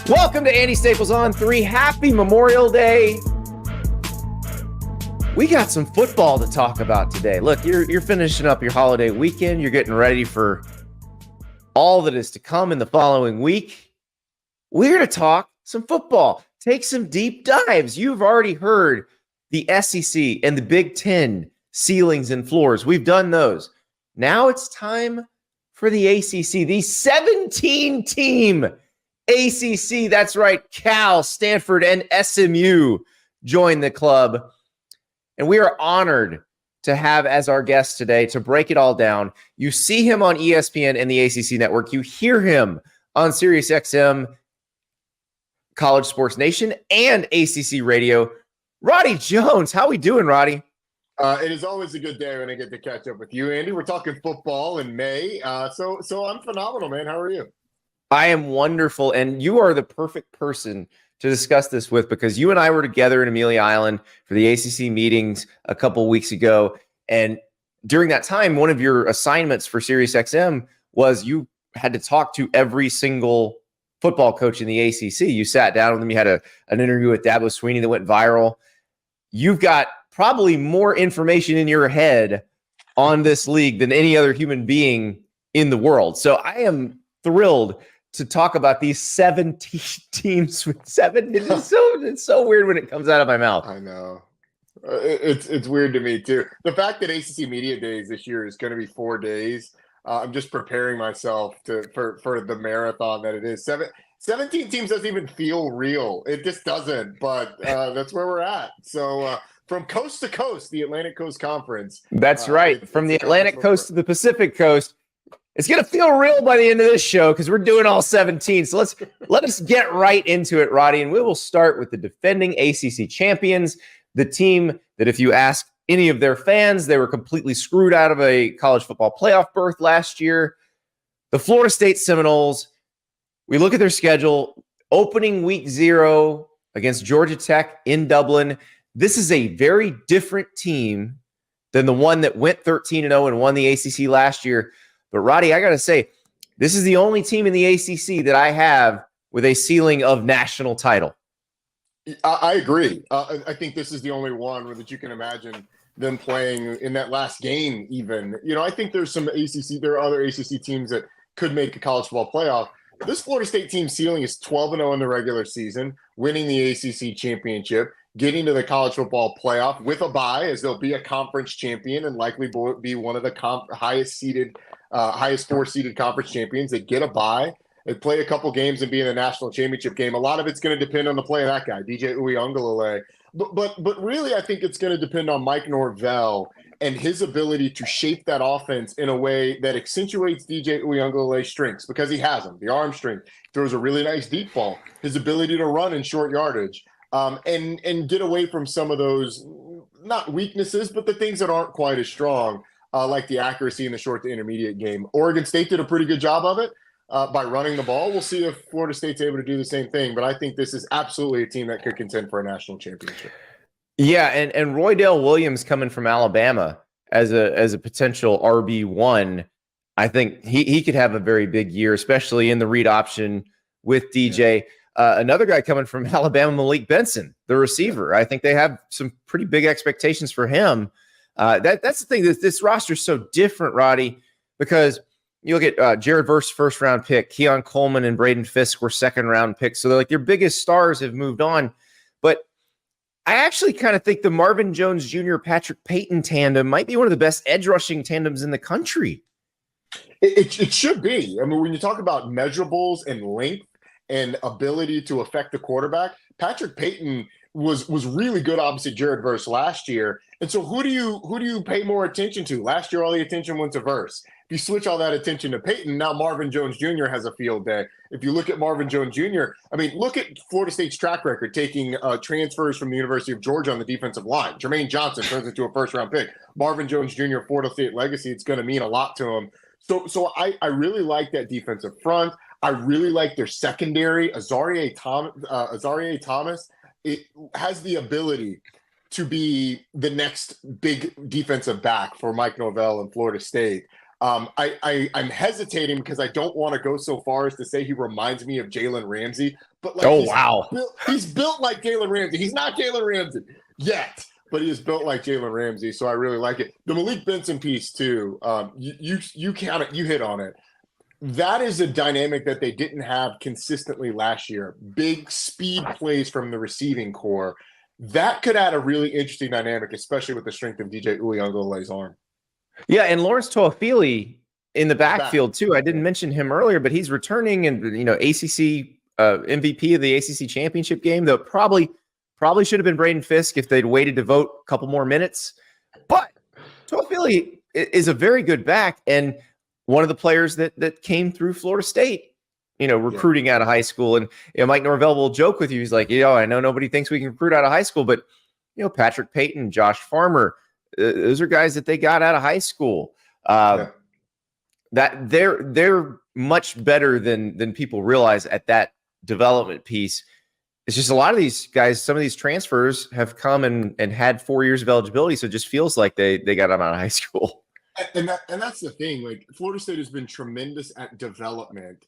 Welcome to Andy Staples on 3. Happy Memorial Day. We got some football to talk about today. Look, you're finishing up your holiday weekend. You're getting ready for all that is to come in the following week. We're going to talk some football, take some deep dives. You've already heard the SEC and the Big Ten ceilings and floors. We've done those. Now it's time for the ACC, the 17-team ACC. That's right. Cal, Stanford, and SMU join the club. And we are honored to have as our guest today to break it all down. You see him on ESPN and the ACC Network. You hear him on SiriusXM, College Sports Nation, and ACC Radio. Roddy Jones. How we doing, Roddy? It is always a good day when I get to catch up with you, Andy. We're talking football in May. So I'm phenomenal, man. How are you? I am wonderful. And you are the perfect person to discuss this with, because you and I were together in Amelia Island for the ACC meetings a couple weeks ago. And during that time, one of your assignments for SiriusXM was you had to talk to every single football coach in the ACC. You sat down with them. You had an interview with Dabo Swinney that went viral. You've got probably more information in your head on this league than any other human being in the world. So I am thrilled to talk about these 17 teams with 7. It's so weird when it comes out of my mouth. I know. It's weird to me too. The fact that ACC Media Days this year is going to be 4 days. I'm just preparing myself for the marathon that it is. 17 teams doesn't even feel real. It just doesn't. But that's where we're at. So from coast to coast, the Atlantic Coast Conference. That's right. From the Atlantic Coast to the Pacific Coast. It's going to feel real by the end of this show because we're doing all 17. So let us get right into it, Roddy. And we will start with the defending ACC champions, the team that if you ask any of their fans, they were completely screwed out of a college football playoff berth last year. The Florida State Seminoles. We look at their schedule. Opening week 0 against Georgia Tech in Dublin. This is a very different team than the one that went 13-0 and won the ACC last year. But, Roddy, I got to say, this is the only team in the ACC that I have with a ceiling of national title. I agree. I think this is the only one that you can imagine them playing in that last game even. You know, I think there are other ACC teams that could make a college football playoff. This Florida State team ceiling is 12-0 in the regular season, winning the ACC championship, getting to the college football playoff with a bye, as they'll be a conference champion and likely be one of the highest 4-seeded conference champions. They get a bye, they play a couple games and be in the national championship game. A lot of it's going to depend on the play of that guy, DJ Uiagalelei. But really, I think it's going to depend on Mike Norvell and his ability to shape that offense in a way that accentuates DJ Uiagalelei's strengths, because he has them. The arm strength, throws a really nice deep ball, his ability to run in short yardage, and get away from some of those, not weaknesses, but the things that aren't quite as strong, like the accuracy in the short to intermediate game. Oregon State did a pretty good job of it by running the ball. We'll see if Florida State's able to do the same thing, but I think this is absolutely a team that could contend for a national championship. Yeah, and Roydale Williams coming from Alabama as a potential RB1, I think he could have a very big year, especially in the read option with DJ. Yeah. Another guy coming from Alabama, Malik Benson, the receiver. I think they have some pretty big expectations for him. That's the thing. This roster is so different, Roddy, because you look at Jared Verse, first-round pick. Keon Coleman and Braden Fisk were second-round picks. So they're like, their biggest stars have moved on. But I actually kind of think the Marvin Jones Jr., Patrick Payton tandem might be one of the best edge-rushing tandems in the country. It should be. I mean, when you talk about measurables and length and ability to affect the quarterback, Patrick Payton was really good opposite Jared Verse last year. And so who do you pay more attention to? Last year, all the attention went to Verse. If you switch all that attention to Payton, now Marvin Jones Jr. has a field day. If you look at Marvin Jones Jr., I mean, look at Florida State's track record taking transfers from the University of Georgia on the defensive line. Jermaine Johnson turns into a first-round pick. Marvin Jones Jr., Florida State legacy, it's going to mean a lot to him. So I really like that defensive front. I really like their secondary. Azarie Thomas, it has the ability to be the next big defensive back for Mike Norvell and Florida State. I'm hesitating because I don't want to go so far as to say he reminds me of Jalen Ramsey, but like, he's built like Jalen Ramsey. He's not Jalen Ramsey yet, but he is built like Jalen Ramsey. So I really like it. The Malik Benson piece too. You hit on it. That is a dynamic that they didn't have consistently last year. Big speed plays from the receiving core. That could add a really interesting dynamic, especially with the strength of DJ Uiagalelei's arm. Yeah, and Lawrence Toafili in the backfield too. I didn't mention him earlier, but he's returning and ACC MVP of the ACC championship game. Though probably should have been Braden Fisk if they'd waited to vote a couple more minutes. But Toafili is a very good back and one of the players that came through Florida State, recruiting out of high school. And Mike Norvell will joke with you. He's like, I know nobody thinks we can recruit out of high school, but Patrick Payton, Josh Farmer. Those are guys that they got out of high school. That they're much better than people realize at that development piece. It's just a lot of these guys, some of these transfers have come and had 4 years of eligibility. So it just feels like they got them out of high school. And that's the thing. Like Florida State has been tremendous at development,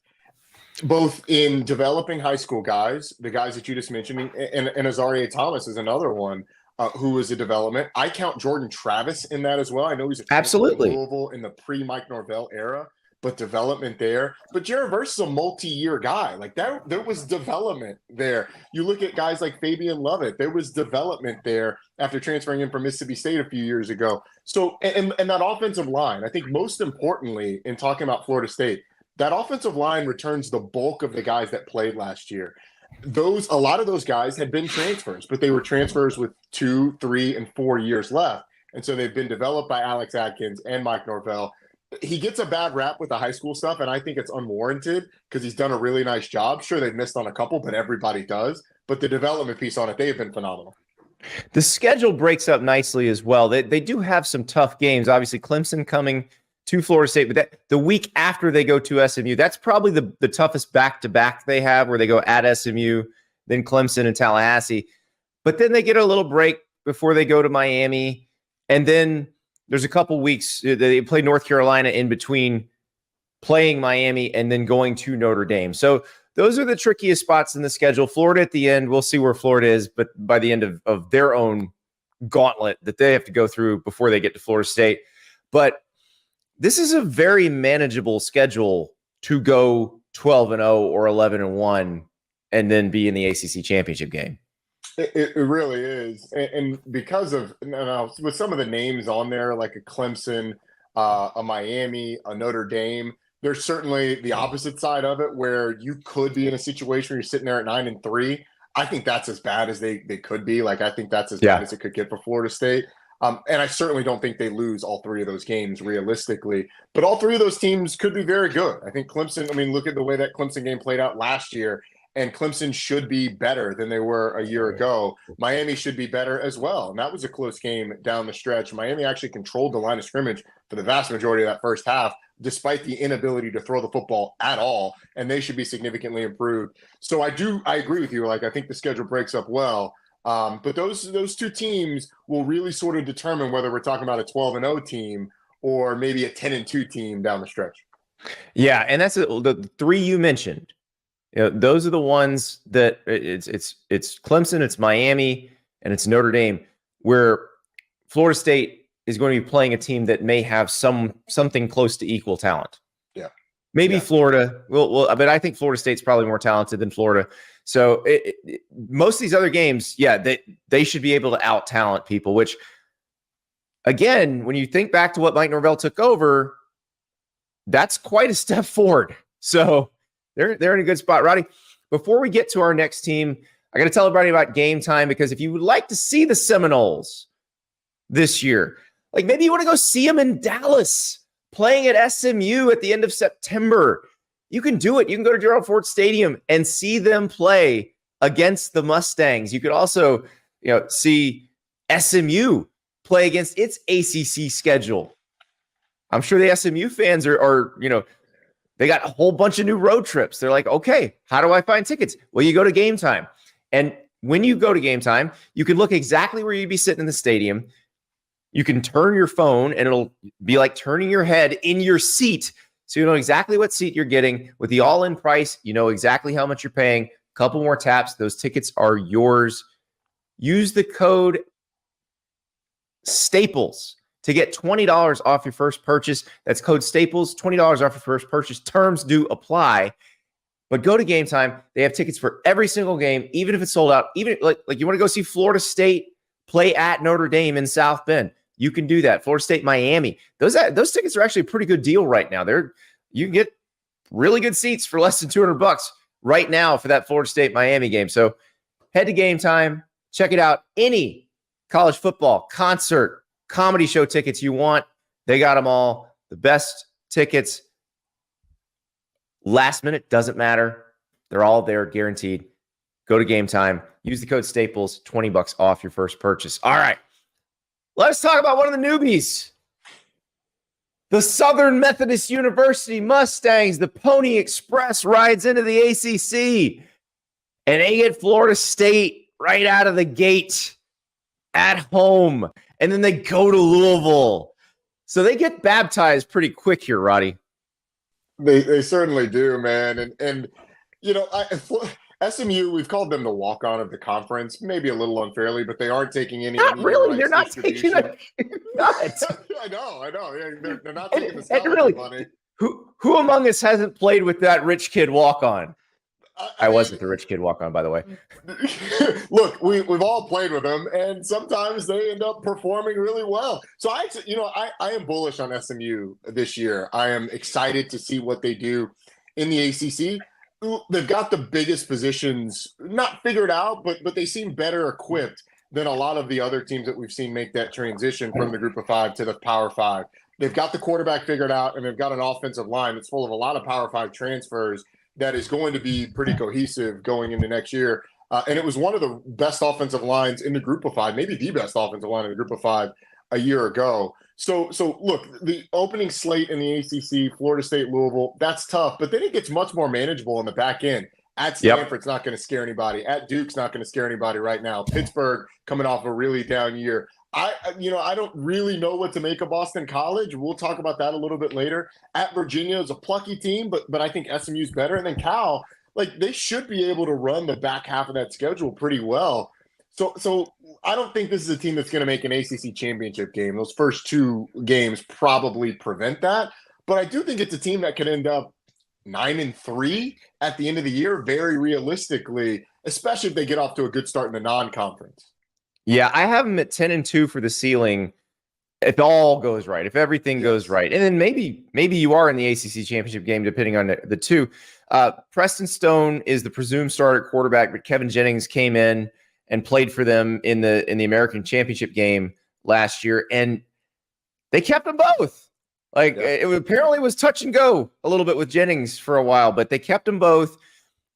both in developing high school guys, the guys that you just mentioned, and Azaria Thomas is another one. Who is a development. I count Jordan Travis in that as well. I know he's absolutely Louisville in the pre-Mike Norvell era, but development there. But Jared Verse is a multi-year guy. Like there was development there. You look at guys like Fabian Lovett. There was development there after transferring in from Mississippi State a few years ago. So, and that offensive line, I think most importantly in talking about Florida State, that offensive line returns the bulk of the guys that played last year. A lot of those guys had been transfers, but they were transfers with 2, 3, and 4 years left. And so they've been developed by Alex Atkins and Mike Norvell. He gets a bad rap with the high school stuff, and I think it's unwarranted because he's done a really nice job. Sure, they've missed on a couple, but everybody does. But the development piece on it, they have been phenomenal. The schedule breaks up nicely as well. They do have some tough games. Obviously, Clemson coming to Florida State, but the week after they go to SMU, that's probably the toughest back-to-back they have, where they go at SMU, then Clemson and Tallahassee. But then they get a little break before they go to Miami, and then there's a couple weeks they play North Carolina in between playing Miami and then going to Notre Dame. So those are the trickiest spots in the schedule. Florida at the end, we'll see where Florida is, but by the end of their own gauntlet that they have to go through before they get to Florida State. But this is a very manageable schedule to go 12-0 or 11-1 and then be in the ACC championship game. It really is. And because of with some of the names on there, like a Clemson, a Miami, a Notre Dame, there's certainly the opposite side of it where you could be in a situation where you're sitting there at 9-3. I think that's as bad as they could be. Like, I think that's as bad as it could get for Florida State. And I certainly don't think they lose all three of those games realistically, but all three of those teams could be very good. I think Clemson, look at the way that Clemson game played out last year, and Clemson should be better than they were a year ago. Miami should be better as well. And that was a close game down the stretch. Miami actually controlled the line of scrimmage for the vast majority of that first half, despite the inability to throw the football at all. And they should be significantly improved. So I agree with you. Like, I think the schedule breaks up well. But those two teams will really sort of determine whether we're talking about a 12-0 team or maybe a 10-2 team down the stretch. Yeah, and that's the three you mentioned. Those are the ones that it's Clemson, it's Miami, and it's Notre Dame, where Florida State is going to be playing a team that may have something close to equal talent. Yeah, maybe Florida. Well, but I think Florida State's probably more talented than Florida. So most of these other games, they should be able to out-talent people, which, again, when you think back to what Mike Norvell took over, that's quite a step forward. So they're in a good spot. Roddy, before we get to our next team, I got to tell everybody about Game Time, because if you would like to see the Seminoles this year, like maybe you want to go see them in Dallas playing at SMU at the end of September, you can do it. You can go to Gerald Ford Stadium and see them play against the Mustangs. You could also, see SMU play against its ACC schedule. I'm sure the SMU fans are they got a whole bunch of new road trips. They're like, okay, how do I find tickets? Well, you go to Game Time. And when you go to Game Time, you can look exactly where you'd be sitting in the stadium. You can turn your phone and it'll be like turning your head in your seat. So you know exactly what seat you're getting. With the all-in price, you know exactly how much you're paying. Couple more taps. Those tickets are yours. Use the code STAPLES to get $20 off your first purchase. That's code STAPLES, $20 off your first purchase. Terms do apply. But go to Game Time. They have tickets for every single game, even if it's sold out. Even like you want to go see Florida State play at Notre Dame in South Bend, you can do that. Florida State, Miami. Those tickets are actually a pretty good deal right now. You can get really good seats for less than $200 right now for that Florida State Miami game. So head to Game Time, check it out. Any college football, concert, comedy show tickets you want, they got them all. The best tickets. Last minute, doesn't matter. They're all there, guaranteed. Go to Game Time. Use the code STAPLES, $20 off your first purchase. All right. Let's talk about one of the newbies. The Southern Methodist University Mustangs, the Pony Express rides into the ACC. And they get Florida State right out of the gate at home. And then they go to Louisville. So they get baptized pretty quick here, Roddy. They certainly do, man. And you know, SMU, we've called them the walk-on of the conference, maybe a little unfairly, but they aren't taking any. Not really. They're not taking it. I know. Yeah, they're not taking the salary really, money. Who among us hasn't played with that rich kid walk-on? I wasn't the rich kid walk-on, by the way. Look, we've all played with them, and sometimes they end up performing really well. So I am bullish on SMU this year. I am excited to see what they do in the ACC. They've got the biggest positions not figured out, but they seem better equipped than a lot of the other teams that we've seen make that transition from the Group of Five to the Power Five. They've got the quarterback figured out, and they've got an offensive line that's full of a lot of Power Five transfers that is going to be pretty cohesive going into next year. And it was one of the best offensive lines in the Group of Five, maybe the best offensive line in the Group of Five a year ago. So look, the opening slate in the ACC, Florida State, Louisville, that's tough. But then it gets much more manageable on the back end. At Stanford's not going to scare anybody. At Duke's not going to scare anybody right now. Pittsburgh coming off a really down year. I don't really know what to make of Boston College. We'll talk about that a little bit later. At Virginia is a plucky team, but I think SMU's better. And then Cal, they should be able to run the back half of that schedule pretty well. So I don't think this is a team that's going to make an ACC championship game. Those first two games probably prevent that. But I do think it's a team that could end up 9-3 at the end of the year, very realistically, especially if they get off to a good start in the non-conference. Yeah, I have them at 10-2 for the ceiling. If all goes right, if everything goes right, and then maybe you are in the ACC championship game, depending on the two. Preston Stone is the presumed starter at quarterback, but Kevin Jennings came in and played for them in the American Championship game last year, and they kept them both. It apparently was touch and go a little bit with Jennings for a while, but they kept them both.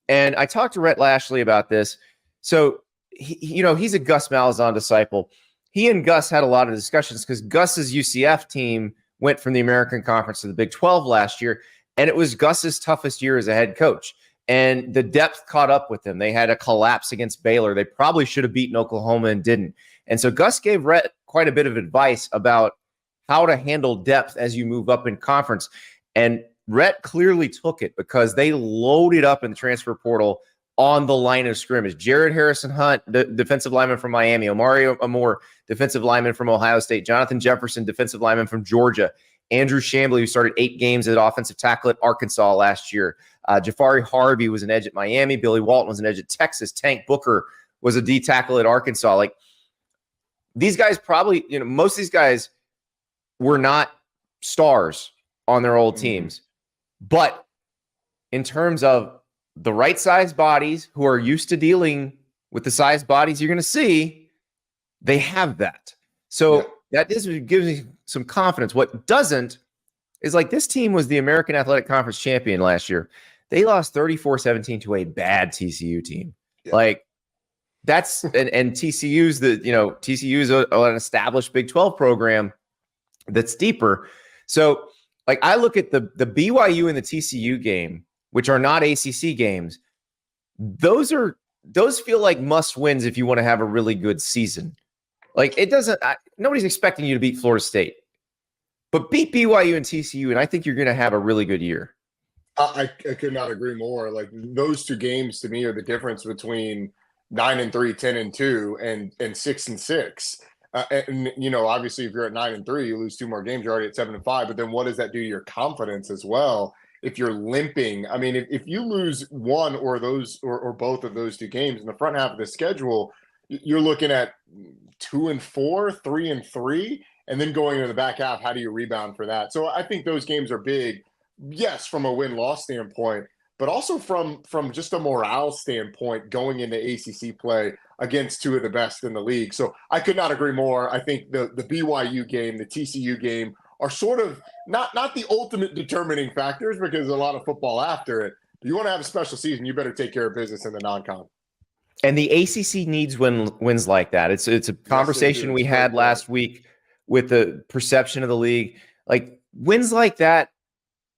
And I talked to Rhett Lashley about this. So he's a Gus Malzahn disciple. He and Gus had a lot of discussions because Gus's UCF team went from the American Conference to the Big 12 last year, and it was Gus's toughest year as a head coach. And the depth caught up with them. They had a collapse against Baylor. They probably should have beaten Oklahoma and didn't. And so Gus gave Rhett quite a bit of advice about how to handle depth as you move up in conference. And Rhett clearly took it because they loaded up in the transfer portal on the line of scrimmage. Jared Harrison Hunt, the defensive lineman from Miami, Omari Amor, defensive lineman from Ohio State, Jonathan Jefferson, defensive lineman from Georgia, Andrew Chambly, who started 8 games at offensive tackle at Arkansas last year. Jafari Harvey was an edge at Miami. Billy Walton was an edge at Texas. Tank Booker was a D tackle at Arkansas. These guys probably, most of these guys were not stars on their old teams. But in terms of the right size bodies who are used to dealing with the size bodies you're going to see, they have that. So that gives me some confidence. What doesn't is this team was the American Athletic Conference champion last year. They lost 34-17 to a bad TCU team. Yeah. That's and TCU's TCU's an established Big 12 program that's deeper. So I look at the BYU and the TCU game, which are not ACC games. Those feel like must wins if you want to have a really good season. Like it doesn't. Nobody's expecting you to beat Florida State, but beat BYU and TCU, and I think you're going to have a really good year. I could not agree more. Like those two games to me are the difference between 9-3, 10-2, and 6-6. And you know, obviously, if you're at 9-3, you lose two more games. You're already at 7-5. But then, what does that do to your confidence as well? If you're limping, I mean, if you lose one or those or both of those two games in the front half of the schedule, you're looking at 2-4, 3-3, and then going into the back half. How do you rebound for that? So I think those games are big. Yes, from a win-loss standpoint, but also from just a morale standpoint going into ACC play against two of the best in the league. So I could not agree more. I think the BYU game, the TCU game are sort of not the ultimate determining factors because there's a lot of football after it. If you want to have a special season, you better take care of business in the non-con. And the ACC needs wins like that. It's a conversation we had last week with the perception of the league. Like wins like that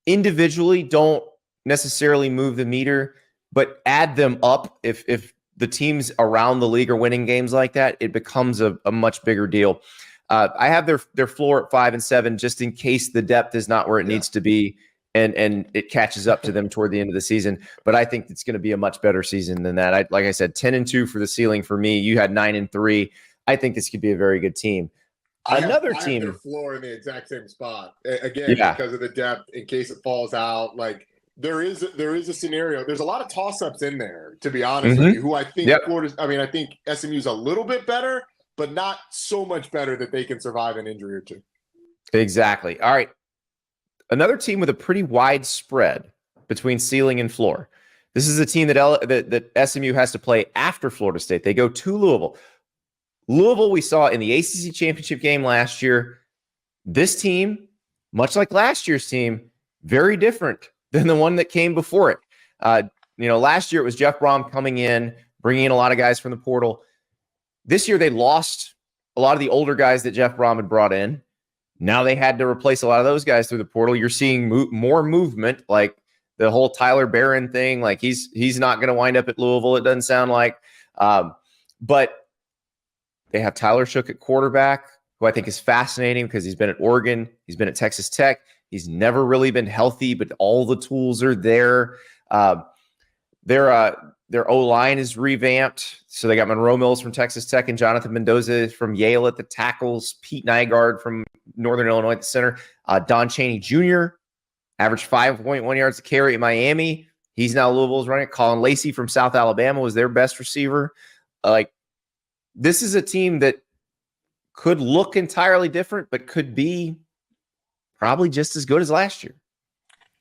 individually don't necessarily move the meter, but add them up. If the teams around the league are winning games like that, it becomes a much bigger deal. I have their floor at 5-7 just in case the depth is not where it needs to be and it catches up to them toward the end of the season. But I think it's going to be a much better season than that. Like I said, 10-2 for the ceiling for me. You had 9-3. I think this could be a very good team. Another team, their floor in the exact same spot again because of the depth. In case it falls out, like there is a scenario. There's a lot of toss-ups in there, to be honest with you. Who I think Florida's. I mean, I think SMU's a little bit better, but not so much better that they can survive an injury or two. Exactly. All right, another team with a pretty wide spread between ceiling and floor. This is a team that SMU has to play after Florida State. They go to Louisville. Louisville, we saw in the ACC championship game last year. This team, much like last year's team, very different than the one that came before it. Last year it was Jeff Brom coming in, bringing in a lot of guys from the portal. This year they lost a lot of the older guys that Jeff Brom had brought in. Now they had to replace a lot of those guys through the portal. You're seeing more movement, like the whole Tyler Barron thing. Like he's not going to wind up at Louisville, it doesn't sound like. But they have Tyler Shook at quarterback, who I think is fascinating because he's been at Oregon. He's been at Texas Tech. He's never really been healthy, but all the tools are there. Their O-line is revamped. So they got Monroe Mills from Texas Tech and Jonathan Mendoza from Yale at the tackles, Pete Nygaard from Northern Illinois at the center. Don Chaney Jr. averaged 5.1 yards a carry at Miami. He's now Louisville's running. Colin Lacey from South Alabama was their best receiver. This is a team that could look entirely different, but could be probably just as good as last year.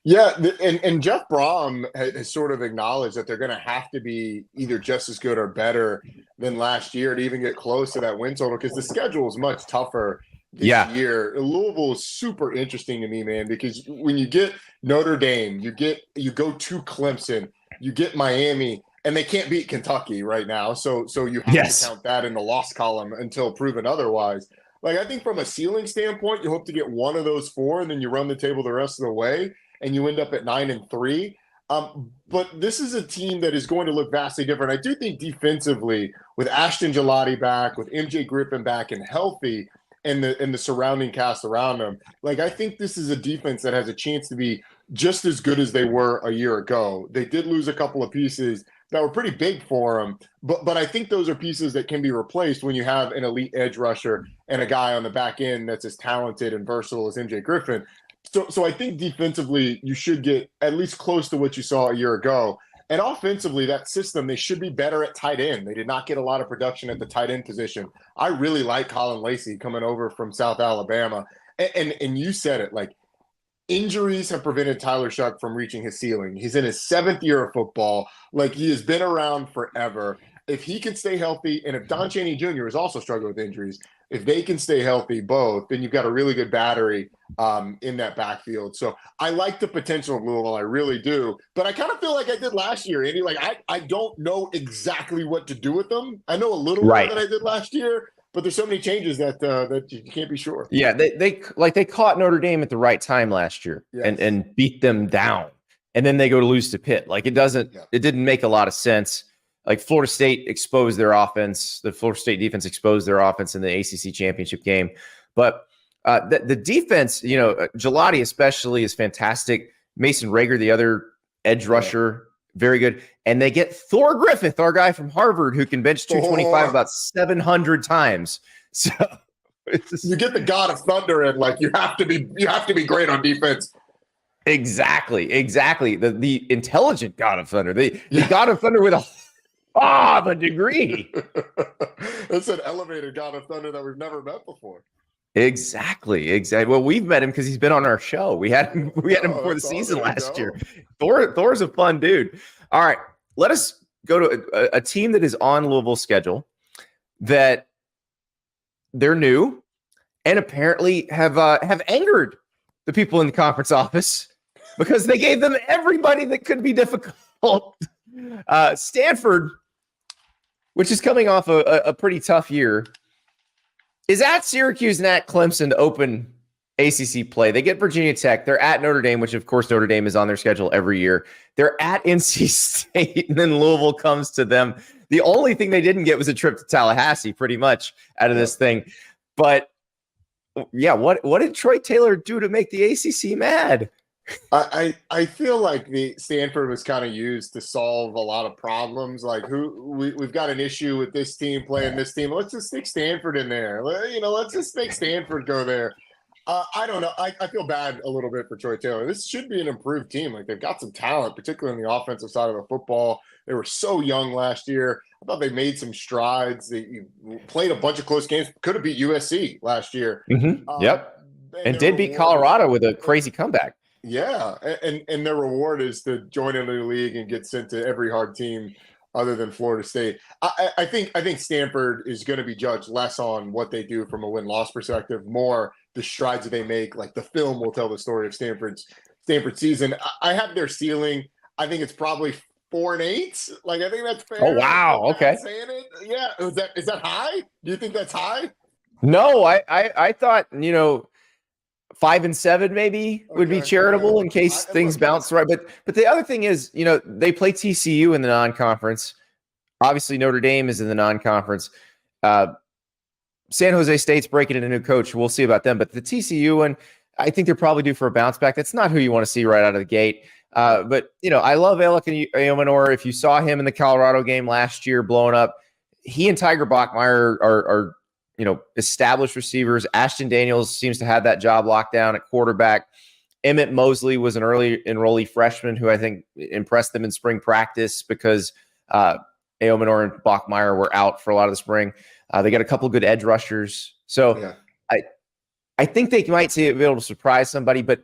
Yeah, and Jeff Brom has sort of acknowledged that they're going to have to be either just as good or better than last year to even get close to that win total because the schedule is much tougher this year. Louisville is super interesting to me, man, because when you get Notre Dame, you go to Clemson, you get Miami, and they can't beat Kentucky right now. So you have to count that in the loss column until proven otherwise. Like, I think from a ceiling standpoint, you hope to get one of those four, and then you run the table the rest of the way, and you end up at 9-3. But this is a team that is going to look vastly different. I do think defensively, with Ashton Gelati back, with MJ Griffin back and healthy, and the surrounding cast around them, like, I think this is a defense that has a chance to be just as good as they were a year ago. They did lose a couple of pieces that were pretty big for them, but I think those are pieces that can be replaced when you have an elite edge rusher and a guy on the back end that's as talented and versatile as MJ Griffin. So I think defensively you should get at least close to what you saw a year ago. And offensively, that system, they should be better at tight end. They did not get a lot of production at the tight end position. I really like Colin Lacey coming over from South Alabama. And you said it, like, injuries have prevented Tyler Shough from reaching his ceiling. He's in his 7th year of football. Like, he has been around forever. If he can stay healthy, and if Don Chaney Jr. is also struggling with injuries, if they can stay healthy both, then you've got a really good battery in that backfield. So I like the potential of Louisville. I really do. But I kind of feel like I did last year, Andy. Like, I don't know exactly what to do with them. I know a little more than I did last year, but there's so many changes that you can't be sure. Yeah, they caught Notre Dame at the right time last year and beat them down. And then they go to lose to Pitt. Like, it didn't make a lot of sense. like Florida State exposed their offense. The Florida State defense exposed their offense in the ACC championship game. But the defense, Gelati especially is fantastic. Mason Rager, the other edge rusher, very good. And they get Thor Griffith, our guy from Harvard, who can bench 225 about 700 times. So you get the God of Thunder, and like you have to be great on defense. Exactly. The intelligent God of Thunder, the God of Thunder with a degree. It's an elevated God of Thunder that we've never met before. Exactly. Well, we've met him because he's been on our show. We had him before the season last year. Thor's a fun dude. All right, let us go to a team that is on Louisville's schedule that they're new and apparently have angered the people in the conference office because they gave them everybody that could be difficult. Stanford, which is coming off a pretty tough year, is at Syracuse and at Clemson to open ACC play. They get Virginia Tech. They're at Notre Dame, which, of course, Notre Dame is on their schedule every year. They're at NC State, and then Louisville comes to them. The only thing they didn't get was a trip to Tallahassee, pretty much, out of this thing. But, yeah, what did Troy Taylor do to make the ACC mad? I feel like the Stanford was kind of used to solve a lot of problems. Like we've got an issue with this team playing this team. Let's just stick Stanford in there. Let's just make Stanford go there. I don't know. I feel bad a little bit for Troy Taylor. This should be an improved team. Like they've got some talent, particularly on the offensive side of the football. They were so young last year. I thought they made some strides. They played a bunch of close games. Could have beat USC last year. Yep. And did beat Colorado with a crazy comeback. Yeah, and their reward is to join in the league and get sent to every hard team other than Florida State. I think Stanford is going to be judged less on what they do from a win-loss perspective, more the strides that they make. Like the film will tell the story of Stanford season. I have their ceiling. I think it's probably 4-8. Like I think that's fair. Oh wow, okay. Saying it, yeah. Is that high? Do you think that's high? No, I thought 5-7 maybe would be charitable in case things bounce right. But the other thing is, they play TCU in the non-conference. Obviously, Notre Dame is in the non-conference. San Jose State's breaking in a new coach. We'll see about them. But the TCU one, I think they're probably due for a bounce back. That's not who you want to see right out of the gate. But I love Alec Eomanor. If you saw him in the Colorado game last year blowing up, he and Tiger Bachmeier are established receivers. Ashton Daniels seems to have that job locked down at quarterback. Emmett Mosley was an early enrollee freshman who I think impressed them in spring practice because Eomanor and Bachmeier were out for a lot of the spring. They got a couple of good edge rushers. So I think they might be able to surprise somebody, but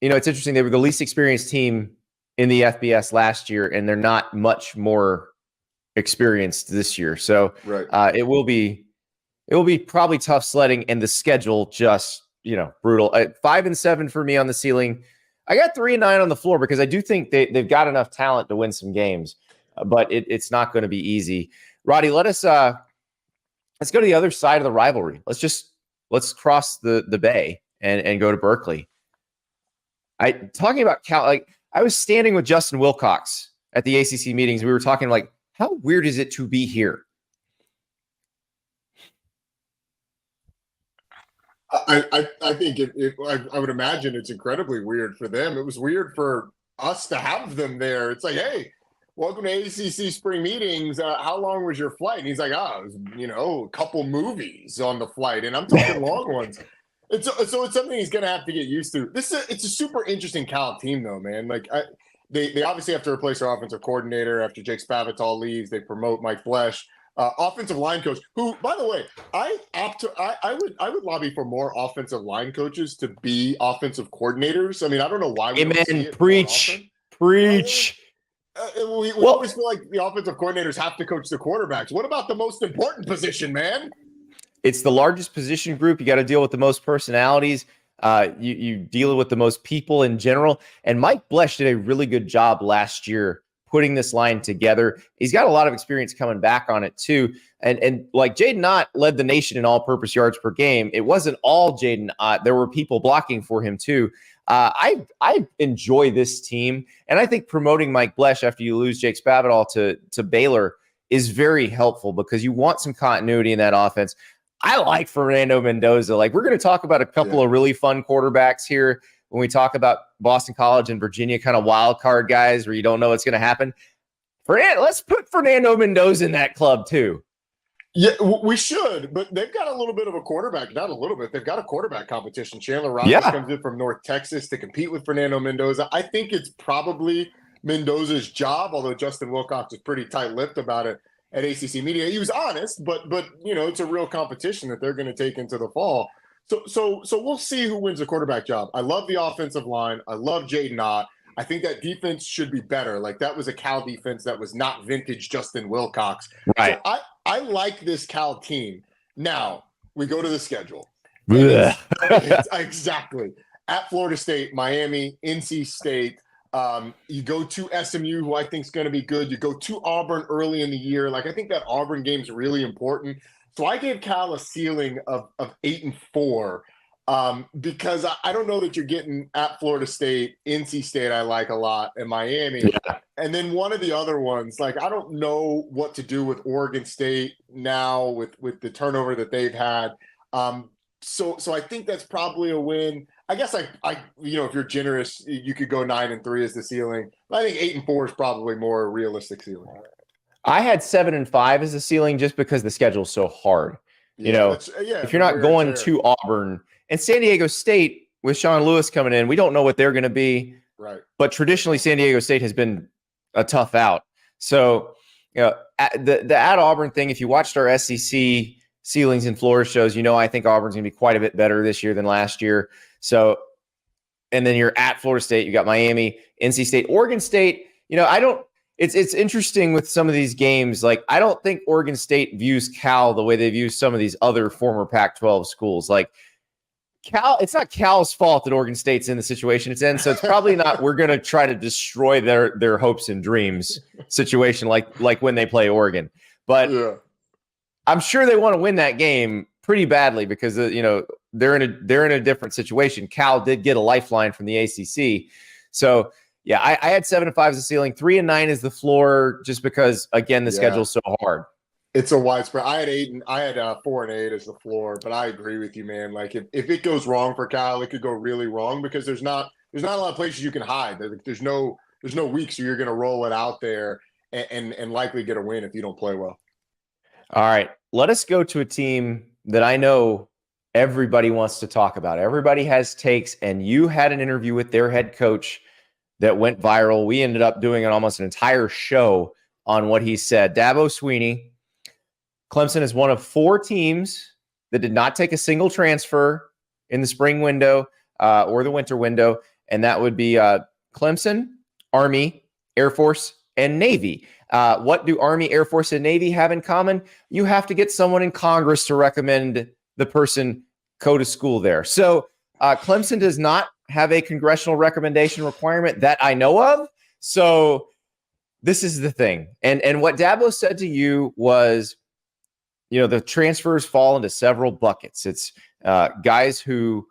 it's interesting. They were the least experienced team in the FBS last year, and they're not much more experienced this year. So it will be probably tough sledding, and the schedule just, brutal. 5-7 for me on the ceiling. I got 3-9 on the floor because I do think they've got enough talent to win some games, but it's not going to be easy. Roddy, let's go to the other side of the rivalry. Let's cross the bay and go to Berkeley. Talking about Cal, I was standing with Justin Wilcox at the ACC meetings. We were talking how weird is it to be here? I think I would imagine it's incredibly weird for them. It was weird for us to have them there. It's like, hey, welcome to ACC spring meetings. How long was your flight? And he's like, it was, a couple movies on the flight, and I'm talking long ones. So it's something he's going to have to get used to. It's a super interesting Cal team, though, man. They obviously have to replace their offensive coordinator after Jake Spavital leaves. They promote Mike Blesh. Offensive line coach, who, by the way, I would lobby for more offensive line coaches to be offensive coordinators. I mean, I don't know why. Amen. Preach. We always feel like the offensive coordinators have to coach the quarterbacks. What about the most important position, man? It's the largest position group. You got to deal with the most personalities. You deal with the most people in general. And Mike Blesh did a really good job last year putting this line together. He's got a lot of experience coming back on it too. And like Jaden Ott led the nation in all-purpose yards per game. It wasn't all Jaden Ott. There were people blocking for him too. I enjoy this team. And I think promoting Mike Blesh after you lose Jake Spavital to Baylor is very helpful because you want some continuity in that offense. I like Fernando Mendoza. Like, we're going to talk about a couple of really fun quarterbacks here when we talk about Boston College and Virginia, kind of wild card guys where you don't know what's going to happen. Let's put Fernando Mendoza in that club too. Yeah, we should, but they've got a little bit of a quarterback, not a little bit. They've got a quarterback competition. Chandler Rogers comes in from North Texas to compete with Fernando Mendoza. I think it's probably Mendoza's job, although Justin Wilcox is pretty tight-lipped about it at ACC Media. He was honest, but it's a real competition that they're going to take into the fall. So we'll see who wins the quarterback job. I love the offensive line. I love Jaden Ott. I think that defense should be better. Like, that was a Cal defense that was not vintage Justin Wilcox. Right. So I like this Cal team. Now, we go to the schedule. Exactly. At Florida State, Miami, NC State. You go to SMU, who I think is going to be good. You go to Auburn early in the year. Like, I think that Auburn game is really important. So I gave Cal a ceiling of 8-4. Because I don't know that you're getting at Florida State, NC State I like a lot, and Miami. Yeah. And then one of the other ones, like, I don't know what to do with Oregon State now with the turnover that they've had. So I think that's probably a win. I guess I if you're generous, you could go 9-3 as the ceiling. But I think 8-4 is probably more a realistic ceiling. I had 7-5 as the ceiling just because the schedule's so hard. If you're not going to Auburn and San Diego State with Sean Lewis coming in, we don't know what they're going to be. Right. But traditionally, San Diego State has been a tough out. So, the at Auburn thing, if you watched our SEC ceilings and floors shows, I think Auburn's going to be quite a bit better this year than last year. So, and then you're at Florida State, you got Miami, NC State, Oregon State. It's interesting with some of these games. Like, I don't think Oregon State views Cal the way they view some of these other former Pac-12 schools. Like, Cal, it's not Cal's fault that Oregon State's in the situation it's in. So it's probably not, we're going to try to destroy their hopes and dreams situation like when they play Oregon. But I'm sure they want to win that game pretty badly because, they're in a different situation. Cal did get a lifeline from the ACC. So, yeah, I had 7-5 as the ceiling, 3-9 is the floor, just because, again, the schedule's so hard. It's a widespread. I had 4-8 as the floor, but I agree with you, man. Like, if it goes wrong for Cal, it could go really wrong because there's not a lot of places you can hide. There's no weeks where you're going to roll it out there and likely get a win if you don't play well. All right, let us go to a team that I know everybody wants to talk about. Everybody has takes, and you had an interview with their head coach that went viral. We ended up doing almost an entire show on what he said. Dabo Swinney. Clemson is one of 4 teams that did not take a single transfer in the spring window or the winter window, and that would be Clemson, Army, Air Force, and Navy. What do Army, Air Force, and Navy have in common? You have to get someone in Congress to recommend the person go to school there. So Clemson does not have a congressional recommendation requirement that I know of. So this is the thing. And what Dabo said to you was, the transfers fall into several buckets. It's guys who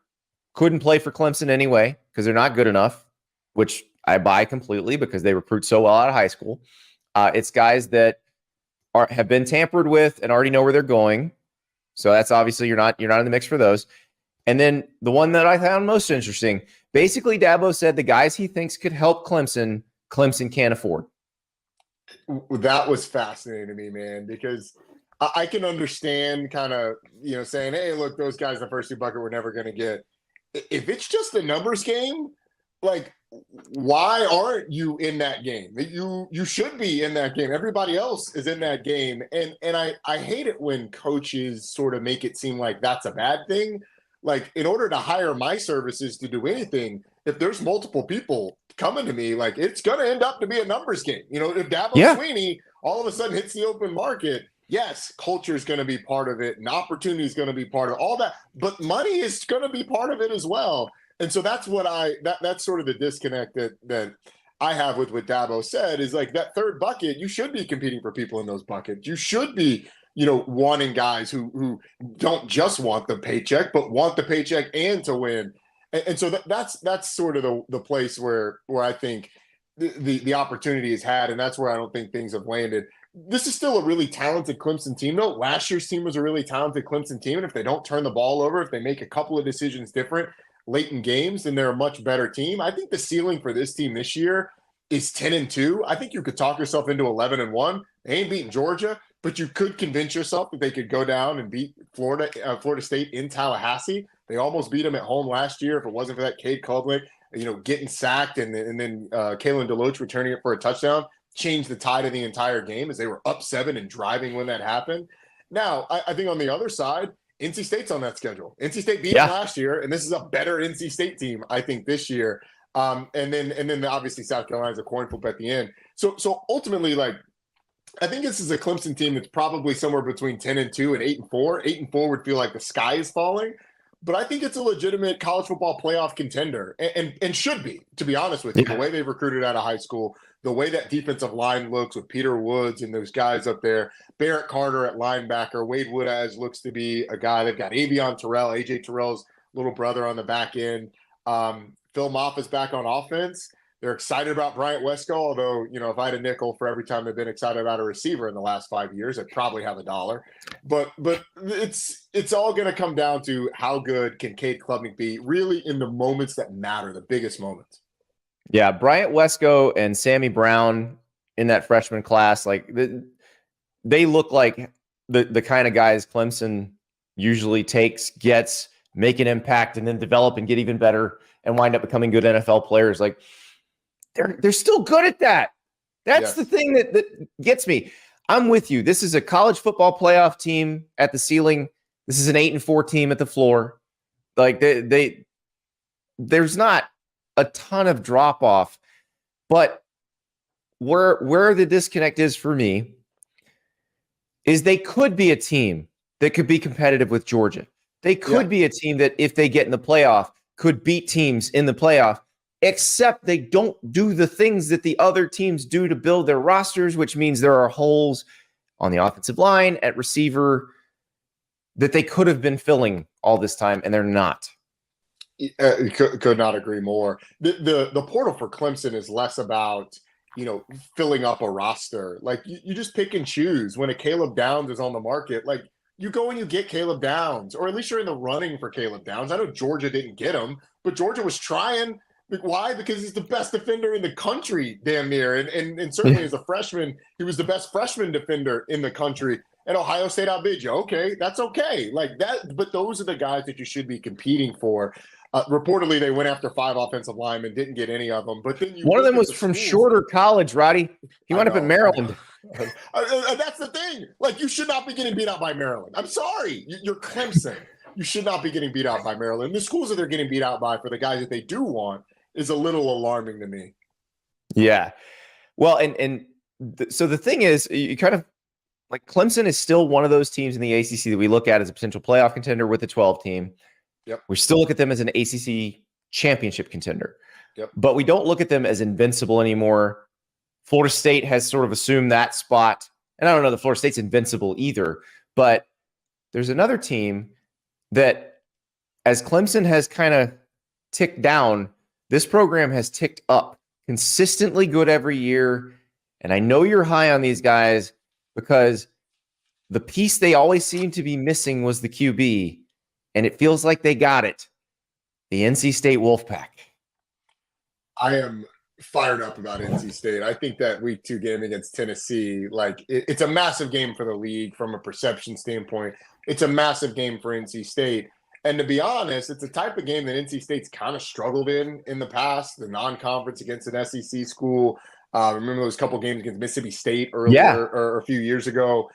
couldn't play for Clemson anyway because they're not good enough, which I buy completely because they recruit so well out of high school. It's guys that have been tampered with and already know where they're going. So that's obviously you're not in the mix for those. And then the one that I found most interesting, basically Dabo said the guys he thinks could help Clemson can't afford. That was fascinating to me, man, because I can understand kind of, saying, hey, look, those guys in the first 2 bucket we're never going to get. If it's just a numbers game, like, why aren't you in that game? You should be in that game. Everybody else is in that game. And I hate it when coaches sort of make it seem like that's a bad thing. Like, in order to hire my services to do anything, if there's multiple people coming to me, like, it's going to end up to be a numbers game. If Dabo Swinney all of a sudden hits the open market, yes, culture is going to be part of it and opportunity is going to be part of all that, but money is going to be part of it as well. And so that's what that's sort of the disconnect that I have with what Dabo said is, like, that third bucket, you should be competing for people in those buckets. You should be, wanting guys who don't just want the paycheck, but want the paycheck and to win. And so that's sort of the place where I think the opportunity is had. And that's where I don't think things have landed. this is still a really talented Clemson team. No, last year's team was a really talented Clemson team. And if they don't turn the ball over, if they make a couple of decisions different late in games, then they're a much better team. I think the ceiling for this team this year is 10-2. I think you could talk yourself into 11-1. They ain't beating Georgia, but you could convince yourself that they could go down and beat Florida State in Tallahassee. They almost beat them at home last year. If it wasn't for that Cade Klubnik, getting sacked and then Kalen DeLoach returning it for a touchdown, changed the tide of the entire game as they were up 7 and driving when that happened. Now, I think on the other side, NC State's on that schedule. NC State beat them last year, and this is a better NC State team, I think, this year. And then obviously South Carolina's a coin flip at the end. So ultimately, like, I think this is a Clemson team that's probably somewhere between 10-2 and 8-4. 8-4 would feel like the sky is falling, but I think it's a legitimate college football playoff contender and should be, to be honest with you. The way they've recruited out of high school, the way that defensive line looks with Peter Woods and those guys up there, Barrett Carter at linebacker, Wade Woodaz looks to be a guy. They've got Avion Terrell, AJ Terrell's little brother on the back end. Phil Moffitt's back on offense. They're excited about Bryant Wesco, although, if I had a nickel for every time they've been excited about a receiver in the last 5 years, I'd probably have $1. But it's all going to come down to how good can Cade Klubnik be really in the moments that matter, the biggest moments. Yeah, Bryant Wesco and Sammy Brown in that freshman class, like they look like the kind of guys Clemson usually gets, make an impact, and then develop and get even better and wind up becoming good NFL players. Like they're still good at that. That's the thing that gets me. I'm with you. This is a college football playoff team at the ceiling. This is an 8-4 team at the floor. Like there's not a ton of drop off, but where the disconnect is for me is they could be a team that could be competitive with Georgia. They could be a team that, if they get in the playoff, could beat teams in the playoff, except they don't do the things that the other teams do to build their rosters, which means there are holes on the offensive line, at receiver, that they could have been filling all this time, and they're not. Could not agree more. The portal for Clemson is less about, filling up a roster. Like, you just pick and choose. When a Caleb Downs is on the market, like, you go and you get Caleb Downs, or at least you're in the running for Caleb Downs. I know Georgia didn't get him, but Georgia was trying. Why? Because he's the best defender in the country, damn near. And certainly as a freshman, he was the best freshman defender in the country. And Ohio State outbid you. Okay, that's okay. Like that, but those are the guys that you should be competing for. Reportedly, they went after 5 offensive linemen, didn't get any of them. But then one of them was from Shorter College, Roddy. He wound up at Maryland. That's the thing. Like, you should not be getting beat out by Maryland. I'm sorry. You're Clemson. You should not be getting beat out by Maryland. The schools that they're getting beat out by for the guys that they do want is a little alarming to me. Yeah. Well, so the thing is, you kind of like, Clemson is still one of those teams in the ACC that we look at as a potential playoff contender with the 12 team. Yep. We still look at them as an ACC championship contender. Yep. But we don't look at them as invincible anymore. Florida State has sort of assumed that spot. And I don't know that Florida State's invincible either. But there's another team that, as Clemson has kind of ticked down, this program has ticked up. Consistently good every year. And I know you're high on these guys because the piece they always seem to be missing was the QB. And it feels like they got it. The NC State Wolfpack. I am fired up about NC State. I think that week 2 game against Tennessee, like, it's a massive game for the league from a perception standpoint. It's a massive game for NC State. And to be honest, it's a type of game that NC State's kind of struggled in the past, the non-conference against an SEC school. Remember those couple games against Mississippi State earlier or a few years ago.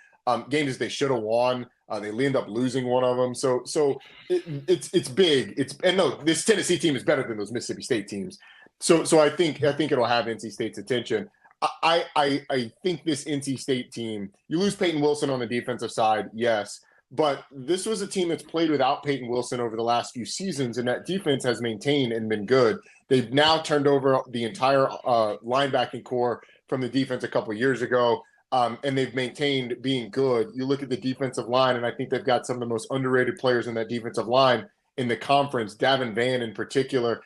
Games they should have won. They end up losing one of them. So it's big. This Tennessee team is better than those Mississippi State teams. So I think it'll have NC State's attention. I think this NC State team, you lose Peyton Wilson on the defensive side, yes, but this was a team that's played without Peyton Wilson over the last few seasons, and that defense has maintained and been good. They've now turned over the entire linebacking core from the defense a couple of years ago. And they've maintained being good. You look at the defensive line, and I think they've got some of the most underrated players in that defensive line in the conference, Davin Vann in particular.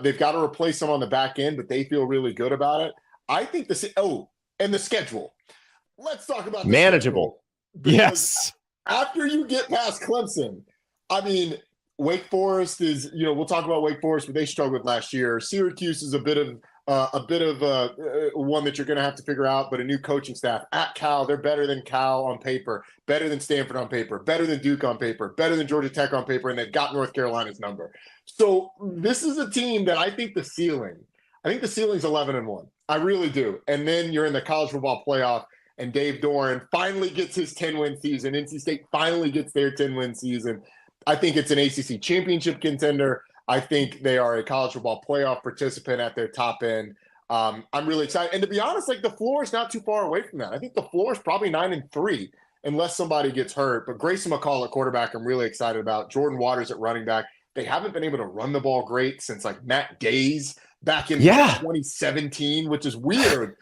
They've got to replace them on the back end, but they feel really good about it. I think and the schedule. let's talk about the manageable. Yes. After you get past Clemson, I mean, Wake Forest is, we'll talk about Wake Forest, but they struggled last year. Syracuse is a bit of one that you're going to have to figure out, but a new coaching staff. At Cal, they're better than Cal on paper, better than Stanford on paper, better than Duke on paper, better than Georgia Tech on paper, and they've got North Carolina's number. So this is a team that I think the ceiling's 11-1. I really do. And then you're in the college football playoff, and Dave Doran finally gets his 10-win season. NC State finally gets their 10-win season. I think it's an ACC championship contender. I think they are a college football playoff participant at their top end. I'm really excited. And to be honest, the floor is not too far away from that. I think the floor is probably 9-3 unless somebody gets hurt. But Grayson McCall at quarterback, I'm really excited about. Jordan Waters at running back. They haven't been able to run the ball great since Matt Gay's back in 2017, which is weird.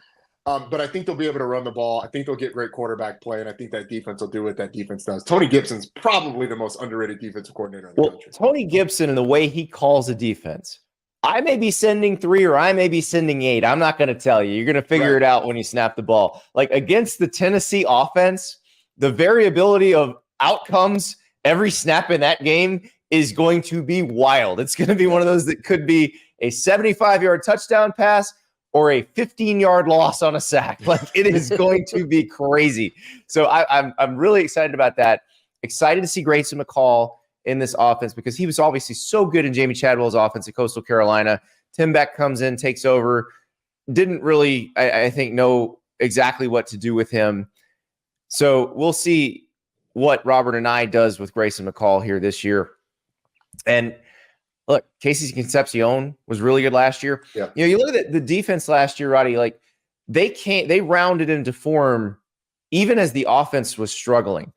But I think they'll be able to run the ball. I think they'll get great quarterback play, and I think that defense will do what that defense does. Tony Gibson's probably the most underrated defensive coordinator in the country. Tony Gibson and the way he calls a defense, I may be sending 3 or I may be sending 8. I'm not going to tell you. You're going to figure it out when you snap the ball. Against the Tennessee offense, the variability of outcomes every snap in that game is going to be wild. It's going to be one of those that could be a 75-yard touchdown pass or a 15-yard loss on a sack. It is going to be crazy. So I'm really excited about that. Excited to see Grayson McCall in this offense because he was obviously so good in Jamie Chadwell's offense at Coastal Carolina. Tim Beck comes in, takes over. Didn't really, I think, know exactly what to do with him. So we'll see what Robert and I does with Grayson McCall here this year. And look, Casey Concepcion was really good last year. Yeah. You look at the defense last year, Roddy, they rounded into form even as the offense was struggling.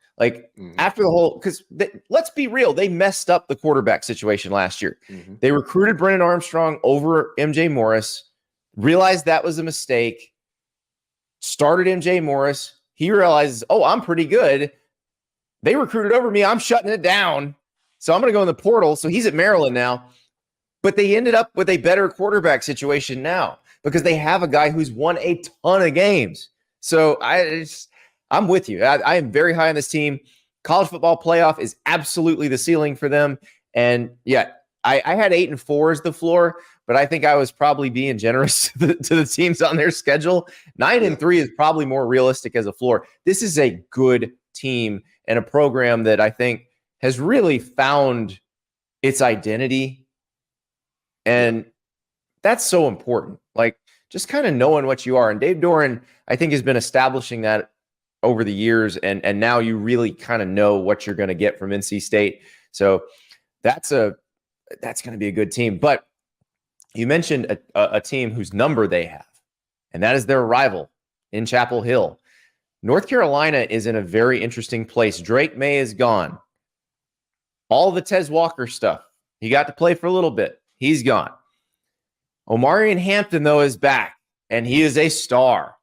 After the whole, because let's be real, they messed up the quarterback situation last year. Mm-hmm. They recruited Brennan Armstrong over MJ Morris, realized that was a mistake, started MJ Morris. He realizes, I'm pretty good. They recruited over me. I'm shutting it down. So I'm going to go in the portal. So he's at Maryland now. But they ended up with a better quarterback situation now because they have a guy who's won a ton of games. So I'm with you. I am very high on this team. College football playoff is absolutely the ceiling for them. And I had 8 and 4 as the floor, but I think I was probably being generous to the teams on their schedule. 9 and 3 is probably more realistic as a floor. This is a good team and a program that I think has really found its identity. And that's so important. Just kind of knowing what you are. And Dave Doran, I think, has been establishing that over the years. And now you really kind of know what you're going to get from NC State. So that's going to be a good team. But you mentioned a team whose number they have, and that is their rival in Chapel Hill. North Carolina is in a very interesting place. Drake May is gone. All the Tez Walker stuff, he got to play for a little bit. He's gone. Omarion Hampton, though, is back, and he is a star.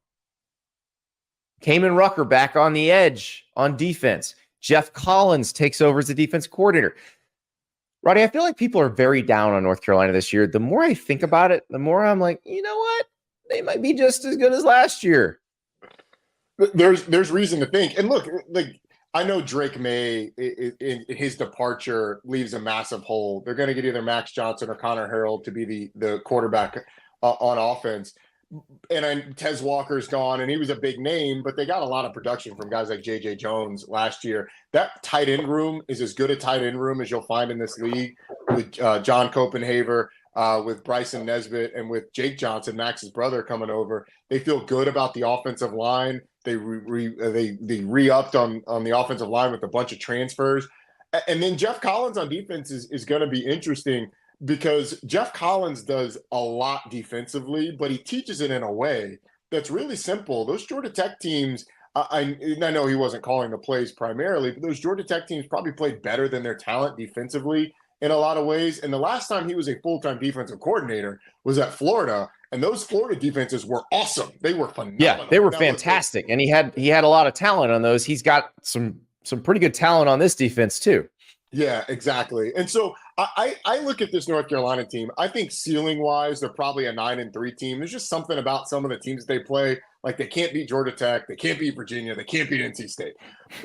Kamen Rucker back on the edge on defense. Jeff Collins takes over as the defense coordinator. Roddy, I feel like people are very down on North Carolina this year. The more I think about it, the more I'm like, you know what? They might be just as good as last year. There's reason to think. And look, I know Drake May, in his departure, leaves a massive hole. They're going to get either Max Johnson or Connor Harrell to be the quarterback on offense. And Tez Walker's gone, and he was a big name, but they got a lot of production from guys like J.J. Jones last year. That tight end room is as good a tight end room as you'll find in this league with John Copenhaver, with Bryson Nesbitt, and with Jake Johnson, Max's brother, coming over. They feel good about the offensive line. They re-upped on the offensive line with a bunch of transfers. And then Jeff Collins on defense is going to be interesting because Jeff Collins does a lot defensively, but he teaches it in a way that's really simple. Those Georgia Tech teams, I know he wasn't calling the plays primarily, but those Georgia Tech teams probably played better than their talent defensively in a lot of ways. And the last time he was a full-time defensive coordinator was at Florida, and those Florida defenses were awesome. They were phenomenal. Yeah, they were fantastic, and he had a lot of talent on those. He's got some pretty good talent on this defense too. Yeah, exactly. And so I look at this North Carolina team. I think ceiling-wise, they're probably a 9-3 team. There's just something about some of the teams they play. Like they can't beat Georgia Tech, they can't beat Virginia, they can't beat NC State.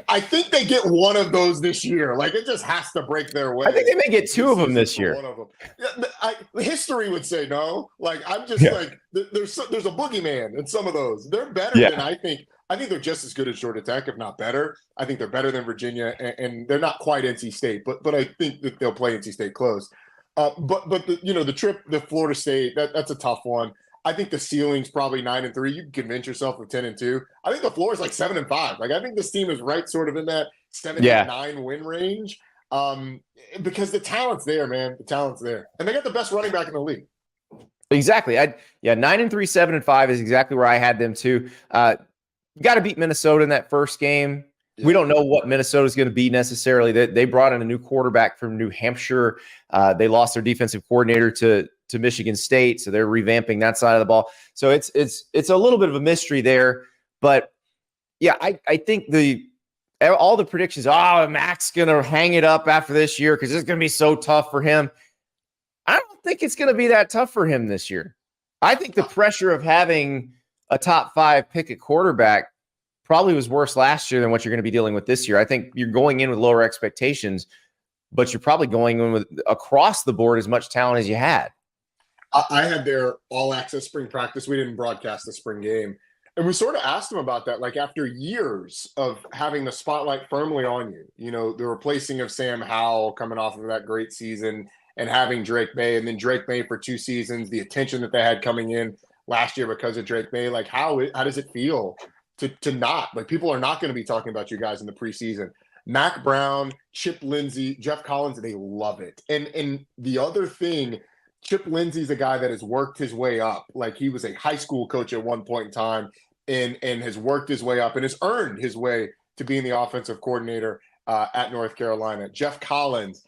I think they get one of those this year. Like it just has to break their way. I think they may get two of them this year. One of them. History would say no. Like I'm just like there's a boogeyman in some of those. They're better than I think. I think they're just as good as Georgia Tech, if not better. I think they're better than Virginia, and they're not quite NC State, but I think that they'll play NC State close. But the trip to Florida State, that's a tough one. I think the ceiling's probably 9-3. You can convince yourself of 10-2. I think the floor is like 7-5. Like I think this team is right sort of in that 7-9 win range. Because the talent's there, man. The talent's there. And they got the best running back in the league. Exactly. 9-3, 7-5 is exactly where I had them too. You got to beat Minnesota in that first game. Yeah. We don't know what Minnesota is going to be necessarily. They brought in a new quarterback from New Hampshire. They lost their defensive coordinator to Michigan State, so they're revamping that side of the ball. So it's a little bit of a mystery there. But yeah, I think all the predictions, Mac's going to hang it up after this year because it's going to be so tough for him. I don't think it's going to be that tough for him this year. I think the pressure of having a top 5 pick at quarterback probably was worse last year than what you're going to be dealing with this year. I think you're going in with lower expectations, but you're probably going in with across the board as much talent as you had. I had their all-access spring practice. We didn't broadcast the spring game. And we sort of asked them about that, like after years of having the spotlight firmly on you, the replacing of Sam Howell coming off of that great season and having Drake May, and then Drake May for 2 seasons, the attention that they had coming in last year because of Drake May. Like how does it feel to not, like people are not going to be talking about you guys in the preseason. Mac Brown, Chip Lindsey, Jeff Collins, they love it. And the other thing, Chip Lindsey's a guy that has worked his way up. Like he was a high school coach at one point in time and has worked his way up and has earned his way to being the offensive coordinator at North Carolina. Jeff Collins,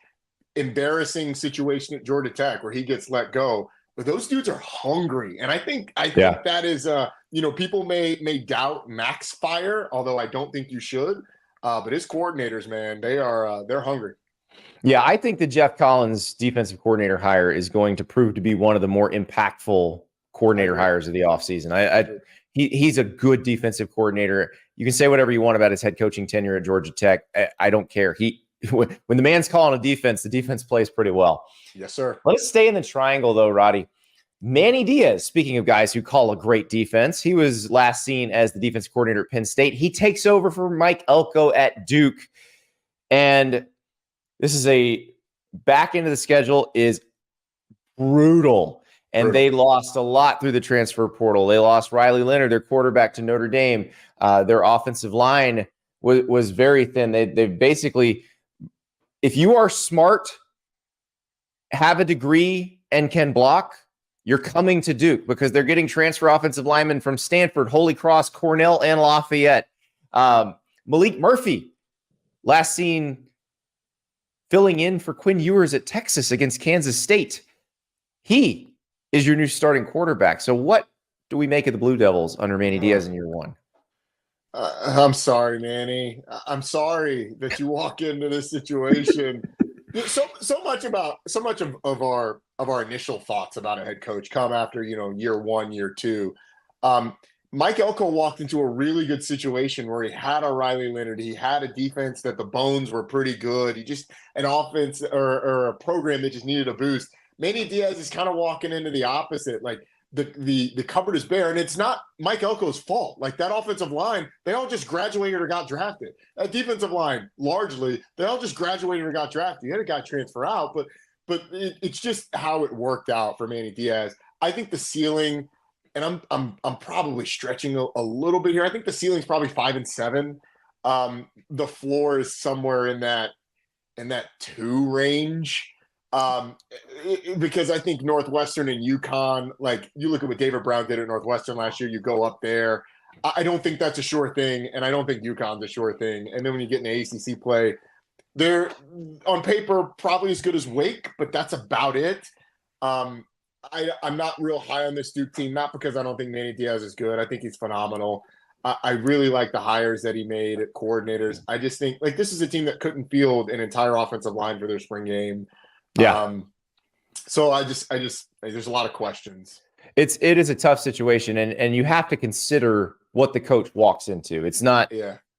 embarrassing situation at Georgia Tech where he gets let go. But those dudes are hungry. And I think that is, people may doubt Mac's fire, although I don't think you should. But his coordinators, man, they're hungry. Yeah, I think the Jeff Collins defensive coordinator hire is going to prove to be one of the more impactful coordinator hires of the offseason. He's a good defensive coordinator. You can say whatever you want about his head coaching tenure at Georgia Tech. I don't care. When the man's calling a defense, the defense plays pretty well. Yes, sir. Let's stay in the triangle, though, Roddy. Manny Diaz, speaking of guys who call a great defense, he was last seen as the defensive coordinator at Penn State. He takes over for Mike Elko at Duke. And this is a back end of the schedule is brutal. And they lost a lot through the transfer portal. They lost Riley Leonard, their quarterback, to Notre Dame. Their offensive line was very thin. They basically, if you are smart, have a degree, and can block, you're coming to Duke because they're getting transfer offensive linemen from Stanford, Holy Cross, Cornell, and Lafayette. Malik Murphy, last seen filling in for Quinn Ewers at Texas against Kansas State. He is your new starting quarterback. So what do we make of the Blue Devils under Manny Diaz in year 1? I'm sorry, Manny. I'm sorry that you walk into this situation. So much of our initial thoughts about a head coach come after, year 1, year 2. Mike Elko walked into a really good situation where he had a Riley Leonard. He had a defense that the bones were pretty good. He just an offense or a program that just needed a boost. Manny Diaz is kind of walking into the opposite. Like the cupboard is bare, and it's not Mike Elko's fault. Like that offensive line, they all just graduated or got drafted. That defensive line, largely, they all just graduated or got drafted. You had a guy transfer out, but it's just how it worked out for Manny Diaz. I think the ceiling, and I'm probably stretching a little bit here. I think the ceiling's probably 5-7. The floor is somewhere in that 2 range. Because I think Northwestern and UConn, like you look at what David Brown did at Northwestern last year, you go up there. I don't think that's a sure thing, and I don't think UConn's a sure thing. And then when you get into ACC play, they're on paper probably as good as Wake, but that's about it. I'm not real high on this Duke team, not because I don't think Manny Diaz is good. I think he's phenomenal. I really like the hires that he made at coordinators. I just think like this is a team that couldn't field an entire offensive line for their spring game. Yeah. So I just there's a lot of questions. It is a tough situation, and you have to consider what the coach walks into. It's not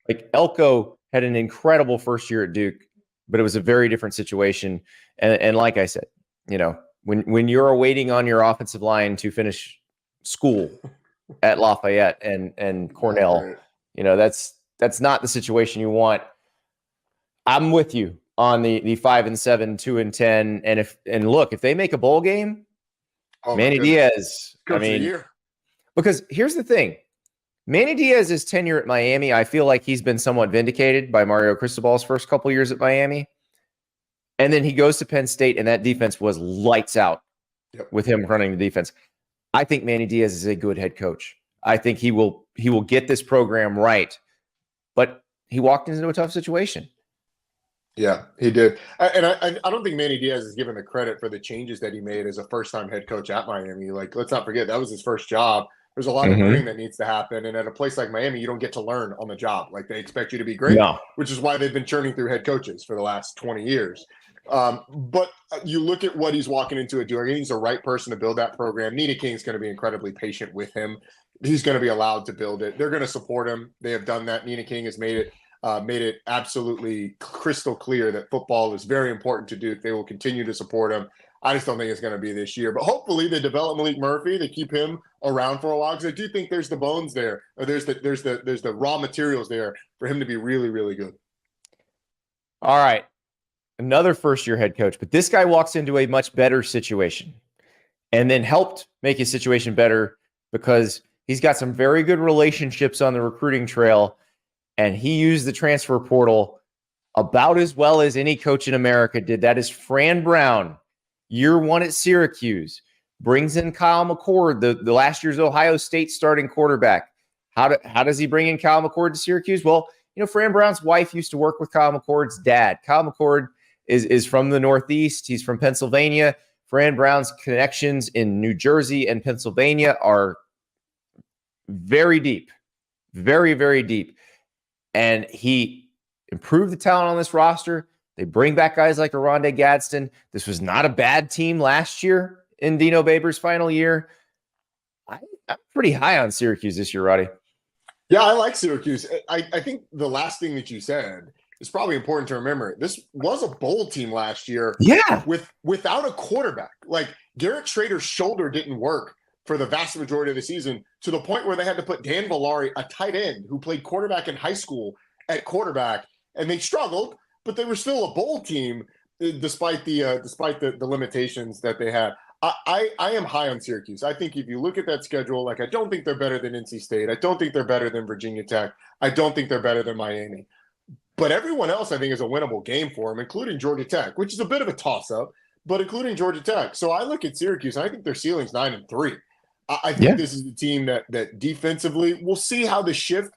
like Elko had an incredible first year at Duke, but it was a very different situation. And like I said, when you're waiting on your offensive line to finish school at Lafayette and Cornell, that's not the situation you want. I'm with you on the 5-7, 2-10, and look, if they make a bowl game, Manny Diaz, because here's the thing. Manny Diaz's tenure at Miami, I feel like he's been somewhat vindicated by Mario Cristobal's first couple years at Miami. And then he goes to Penn State, and that defense was lights out with him running the defense. I think Manny Diaz is a good head coach. I think he will get this program right. But he walked into a tough situation. Yeah, he did. And I don't think Manny Diaz is given the credit for the changes that he made as a first-time head coach at Miami. Like, let's not forget, that was his first job. There's a lot of learning that needs to happen. And at a place like Miami, you don't get to learn on the job. Like, they expect you to be great, which is why they've been churning through head coaches for the last 20 years. But you look at what he's walking into at Duke. He's the right person to build that program. Nina King's going to be incredibly patient with him. He's going to be allowed to build it. They're going to support him. They have done that. Nina King has made it absolutely crystal clear that football is very important to Duke. They will continue to support him. I just don't think it's going to be this year. But hopefully they develop Malik Murphy. They keep him around for a while, because I do think there's the bones there. Or there's the raw materials there for him to be really, really good. All right. Another first-year head coach. But this guy walks into a much better situation and then helped make his situation better because he's got some very good relationships on the recruiting trail, and he used the transfer portal about as well as any coach in America did. That is Fran Brown. Year one at Syracuse, brings in Kyle McCord, the last year's Ohio State starting quarterback. How does he bring in Kyle McCord to Syracuse? Well, Fran Brown's wife used to work with Kyle McCord's dad. Kyle McCord is from the Northeast. He's from Pennsylvania. Fran Brown's connections in New Jersey and Pennsylvania are very deep, very, very deep. And he improved the talent on this roster. They bring back guys like Aronde Gadsden. This was not a bad team last year in Dino Babers' final year. I'm pretty high on Syracuse this year, Roddy. Yeah, I like Syracuse. I think the last thing that you said is probably important to remember. This was a bowl team last year. Yeah. Without a quarterback. Like, Garrett Schrader's shoulder didn't work for the vast majority of the season, to the point where they had to put Dan Villari, a tight end who played quarterback in high school, at quarterback, and they struggled. But they were still a bowl team, despite the limitations that they had. I am high on Syracuse. I think if you look at that schedule, like, I don't think they're better than NC State. I don't think they're better than Virginia Tech. I don't think they're better than Miami. But everyone else, I think, is a winnable game for them, including Georgia Tech, which is a bit of a toss-up, but including Georgia Tech. So I look at Syracuse, and I think their ceiling's 9-3. I think this is a team that defensively, we'll see how the shift,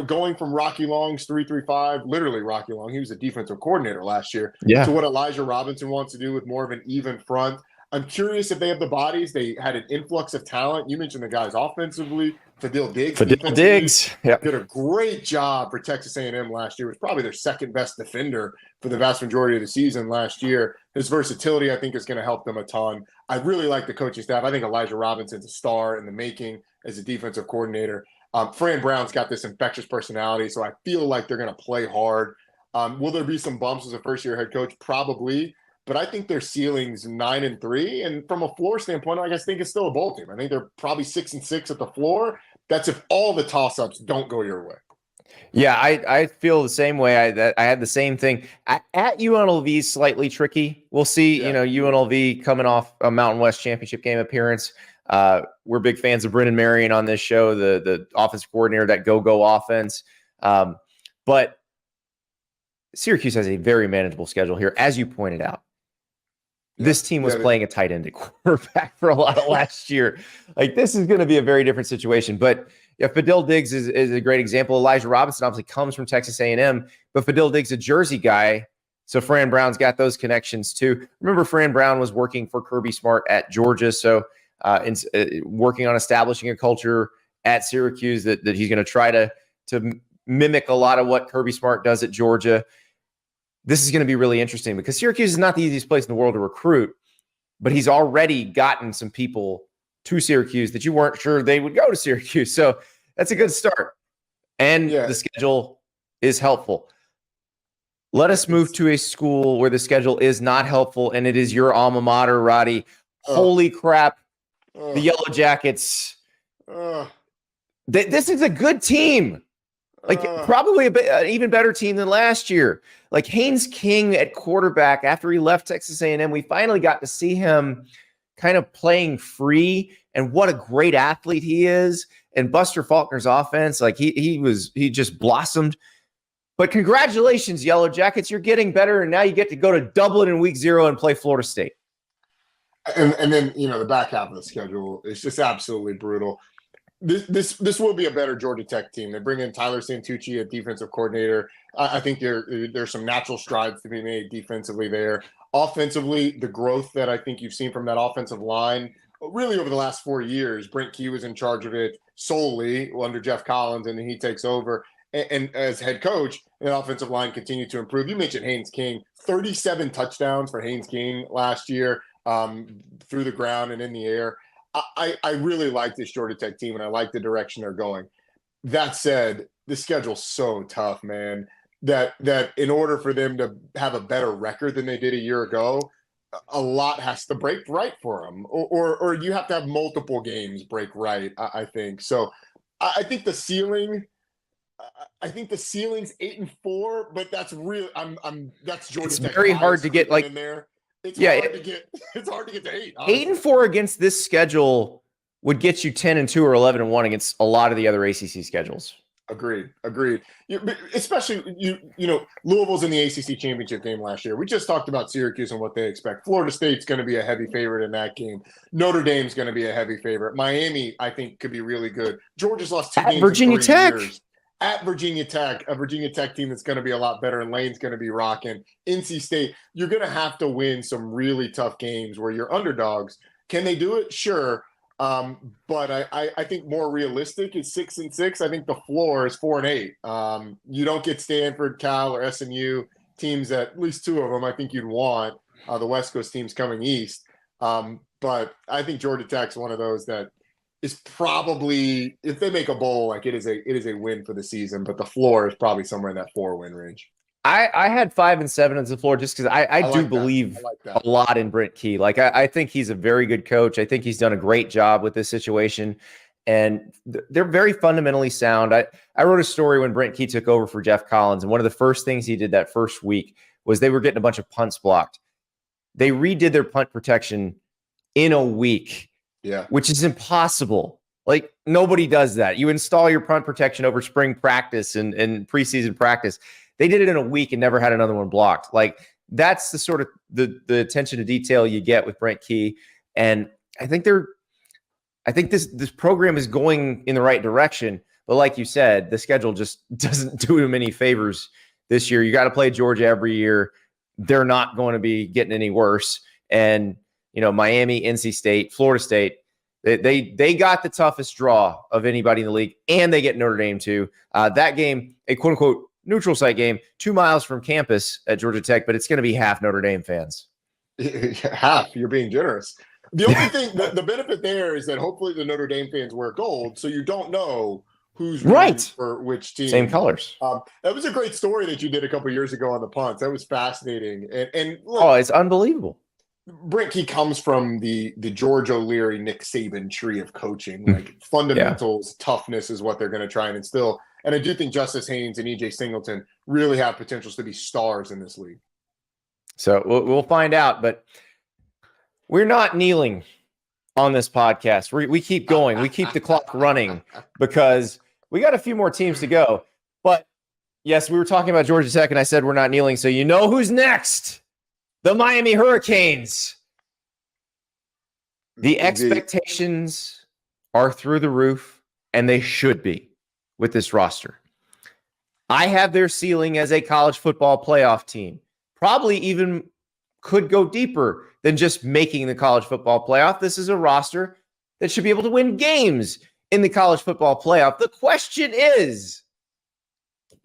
going from Rocky Long's 3-3-5, literally Rocky Long, he was a defensive coordinator last year, to what Elijah Robinson wants to do with more of an even front. I'm curious if they have the bodies. They had an influx of talent. You mentioned the guys offensively. Fadil Diggs. Did a great job for Texas A&M last year. Was probably their second best defender for the vast majority of the season last year. His versatility, I think, is going to help them a ton. I really like the coaching staff. I think Elijah Robinson's a star in the making as a defensive coordinator. Fran Brown's got this infectious personality, so I feel like they're going to play hard. Will there be some bumps as a first-year head coach? Probably. But I think their ceiling's 9-3. And from a floor standpoint, I think it's still a bowl team. I think they're probably 6-6 at the floor. That's if all the toss-ups don't go your way. Yeah, I feel the same way. I had the same thing. At UNLV is slightly tricky. We'll see, UNLV coming off a Mountain West championship game appearance. We're big fans of Brendan Marion on this show, the offensive coordinator, that go offense. But Syracuse has a very manageable schedule here, as you pointed out. This team was playing a tight end at quarterback for a lot of last year. Like, this is going to be a very different situation. But Fadil Diggs is a great example. Elijah Robinson obviously comes from Texas A&M, but Fadil Diggs is a Jersey guy. So Fran Brown's got those connections too. Remember, Fran Brown was working for Kirby Smart at Georgia. So working on establishing a culture at Syracuse that he's going to try to mimic a lot of what Kirby Smart does at Georgia. This is going to be really interesting because Syracuse is not the easiest place in the world to recruit, but he's already gotten some people to Syracuse that you weren't sure they would go to Syracuse. So that's a good start. And the schedule is helpful. Let us move to a school where the schedule is not helpful, and it is your alma mater, Roddy. Holy crap. The Yellow Jackets. This is a good team. Like probably an even better team than last year. Like Haynes King at quarterback after he left Texas A&M, we finally got to see him kind of playing free, and what a great athlete he is. And Buster Faulkner's offense, like he just blossomed. But congratulations, Yellow Jackets, you're getting better, and now you get to go to Dublin in week 0 and play Florida State. And then the back half of the schedule is just absolutely brutal. This will be a better Georgia Tech team. They bring in Tyler Santucci, a defensive coordinator. I think there's some natural strides to be made defensively there. Offensively, the growth that I think you've seen from that offensive line, really over the last 4 years, Brent Key was in charge of it solely under Jeff Collins, and then he takes over. And as head coach, the offensive line continued to improve. You mentioned Haynes King, 37 touchdowns for Haynes King last year through the ground and in the air. I really like this Georgia Tech team, and I like the direction they're going. That said, the schedule's so tough, man, that in order for them to have a better record than they did a year ago, a lot has to break right for them, or you have to have multiple games break right, I think. So I think the ceiling – I think the ceiling's 8-4, but that's real. That's Georgia Tech. It's very hard to get like in there. It's hard to get to 8. Honestly. 8-4 against this schedule would get you 10-2 or 11-1 against a lot of the other ACC schedules. Agreed. Especially Louisville's in the ACC championship game last year. We just talked about Syracuse and what they expect. Florida State's going to be a heavy favorite in that game. Notre Dame's going to be a heavy favorite. Miami, I think, could be really good. Georgia's lost 2 games Virginia in 3 Tech. years. At Virginia Tech, a Virginia Tech team that's going to be a lot better, and Lane's going to be rocking. NC State, you're going to have to win some really tough games where you're underdogs. Can they do it? Sure. But I think more realistic is 6-6. I think the floor is 4-8. You don't get Stanford, Cal, or SMU teams, at least 2 of them I think you'd want, the West Coast teams coming east. But I think Georgia Tech's one of those that is probably, if they make a bowl, like it is a win for the season, but the floor is probably somewhere in that 4-win range. I had 5 and 7 as the floor just because I do believe a lot in Brent Key. Like I think he's a very good coach. I think he's done a great job with this situation, and they're very fundamentally sound. I wrote a story when Brent Key took over for Jeff Collins, and one of the first things he did that first week was they were getting a bunch of punts blocked. They redid their punt protection in a week. Yeah, which is impossible. Like nobody does that. You install your punt protection over spring practice and preseason practice. They did it in a week and never had another one blocked. Like that's the sort of the attention to detail you get with Brent Key. And I think this program is going in the right direction. But like you said, the schedule just doesn't do him any favors this year. You got to play Georgia every year. They're not going to be getting any worse. And Miami, NC State, Florida State, they got the toughest draw of anybody in the league, and they get Notre Dame too. That game, a quote unquote neutral site game, 2 miles from campus at Georgia Tech, but it's going to be half Notre Dame fans. Half, you're being generous. The only thing, the benefit there is that hopefully the Notre Dame fans wear gold, so you don't know who's right for which team. Same colors. That was a great story that you did a couple years ago on the punts. That was fascinating, and look, it's unbelievable. Brent Key comes from the George O'Leary, Nick Saban tree of coaching. Like fundamentals, toughness is what they're going to try and instill. And I do think Justice Haynes and EJ Singleton really have potentials to be stars in this league. So we'll find out, but we're not kneeling on this podcast. We keep going. We keep the clock running because we got a few more teams to go. But yes, we were talking about Georgia Tech, and I said we're not kneeling. So you know who's next? The Miami Hurricanes. The expectations are through the roof, and they should be with this roster. I have their ceiling as a college football playoff team. Probably even could go deeper than just making the college football playoff. This is a roster that should be able to win games in the college football playoff. The question is,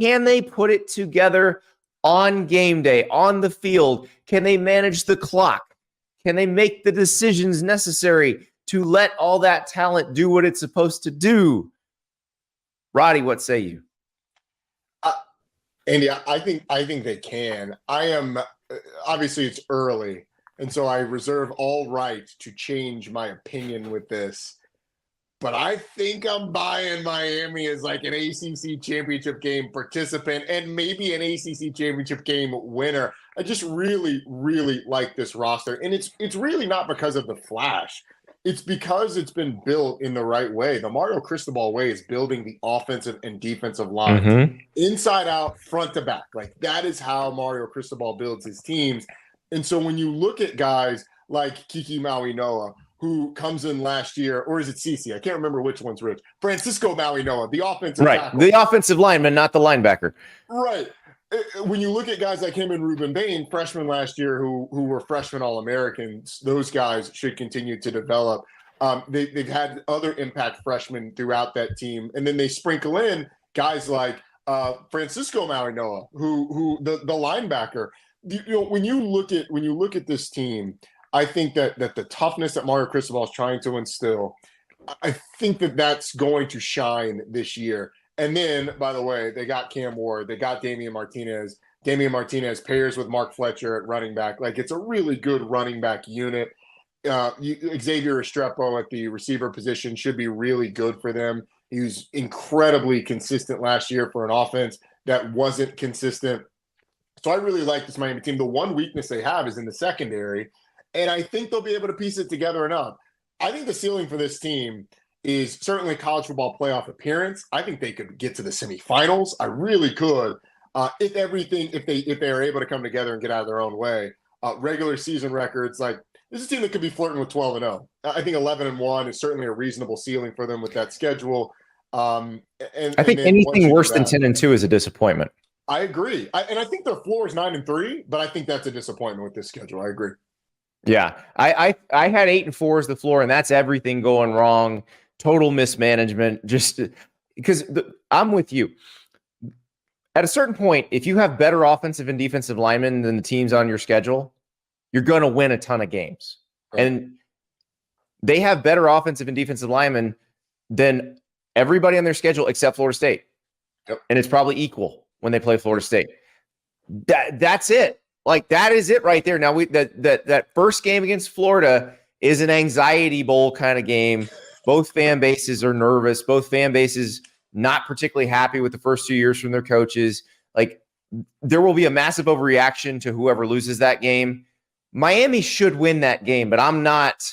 can they put it together on game day, on the field? Can they manage the clock? Can they make the decisions necessary to let all that talent do what it's supposed to do. Roddy, what say you? Andy, I think they can. I am obviously it's early, and so I reserve all right to change my opinion with this. But I think I'm buying Miami as like an ACC championship game participant and maybe an ACC championship game winner. I just really, really like this roster. And it's really not because of the flash. It's because it's been built in the right way. The Mario Cristobal way is building the offensive and defensive lines inside out, front to back. Like that is how Mario Cristobal builds his teams. And so when you look at guys like Kiki Maui-Noa, who comes in last year, or is it Cece? I can't remember which one's which. Francisco Maui-Noa, the offensive tackle. The offensive lineman, not the linebacker. Right. When you look at guys like him and Ruben Bain, freshmen last year who were freshman All-Americans, those guys should continue to develop. They've had other impact freshmen throughout that team. And then they sprinkle in guys like Francisco Maui-Noa, who the linebacker. When you look at this team, I think that the toughness that Mario Cristobal is trying to instill, I think that's going to shine this year. And then, by the way, they got Cam Ward, they got Damian Martinez. Damian Martinez pairs with Mark Fletcher at running back. Like it's a really good running back unit. Xavier Restrepo at the receiver position should be really good for them. He was incredibly consistent last year for an offense that wasn't consistent. So I really like this Miami team. The one weakness they have is in the secondary. And I think they'll be able to piece it together enough. I think the ceiling for this team is certainly college football playoff appearance. I think they could get to the semifinals. I really could. If they are able to come together and get out of their own way. Regular season records, like this is a team that could be flirting with 12-0. I think 11-1 is certainly a reasonable ceiling for them with that schedule. I think anything worse than 10-2 is a disappointment. I agree. I think their floor is 9-3, but I think that's a disappointment with this schedule. I agree. Yeah, I had 8-4 as the floor, and that's everything going wrong. Total mismanagement. Just because I'm with you. At a certain point, if you have better offensive and defensive linemen than the teams on your schedule, you're going to win a ton of games. Right. And they have better offensive and defensive linemen than everybody on their schedule except Florida State. Yep. And it's probably equal when they play Florida State. That's it. Like that is it right there. Now that first game against Florida is an anxiety bowl kind of game. Both fan bases are nervous. Both fan bases not particularly happy with the first 2 years from their coaches. Like there will be a massive overreaction to whoever loses that game. Miami should win that game, but I'm not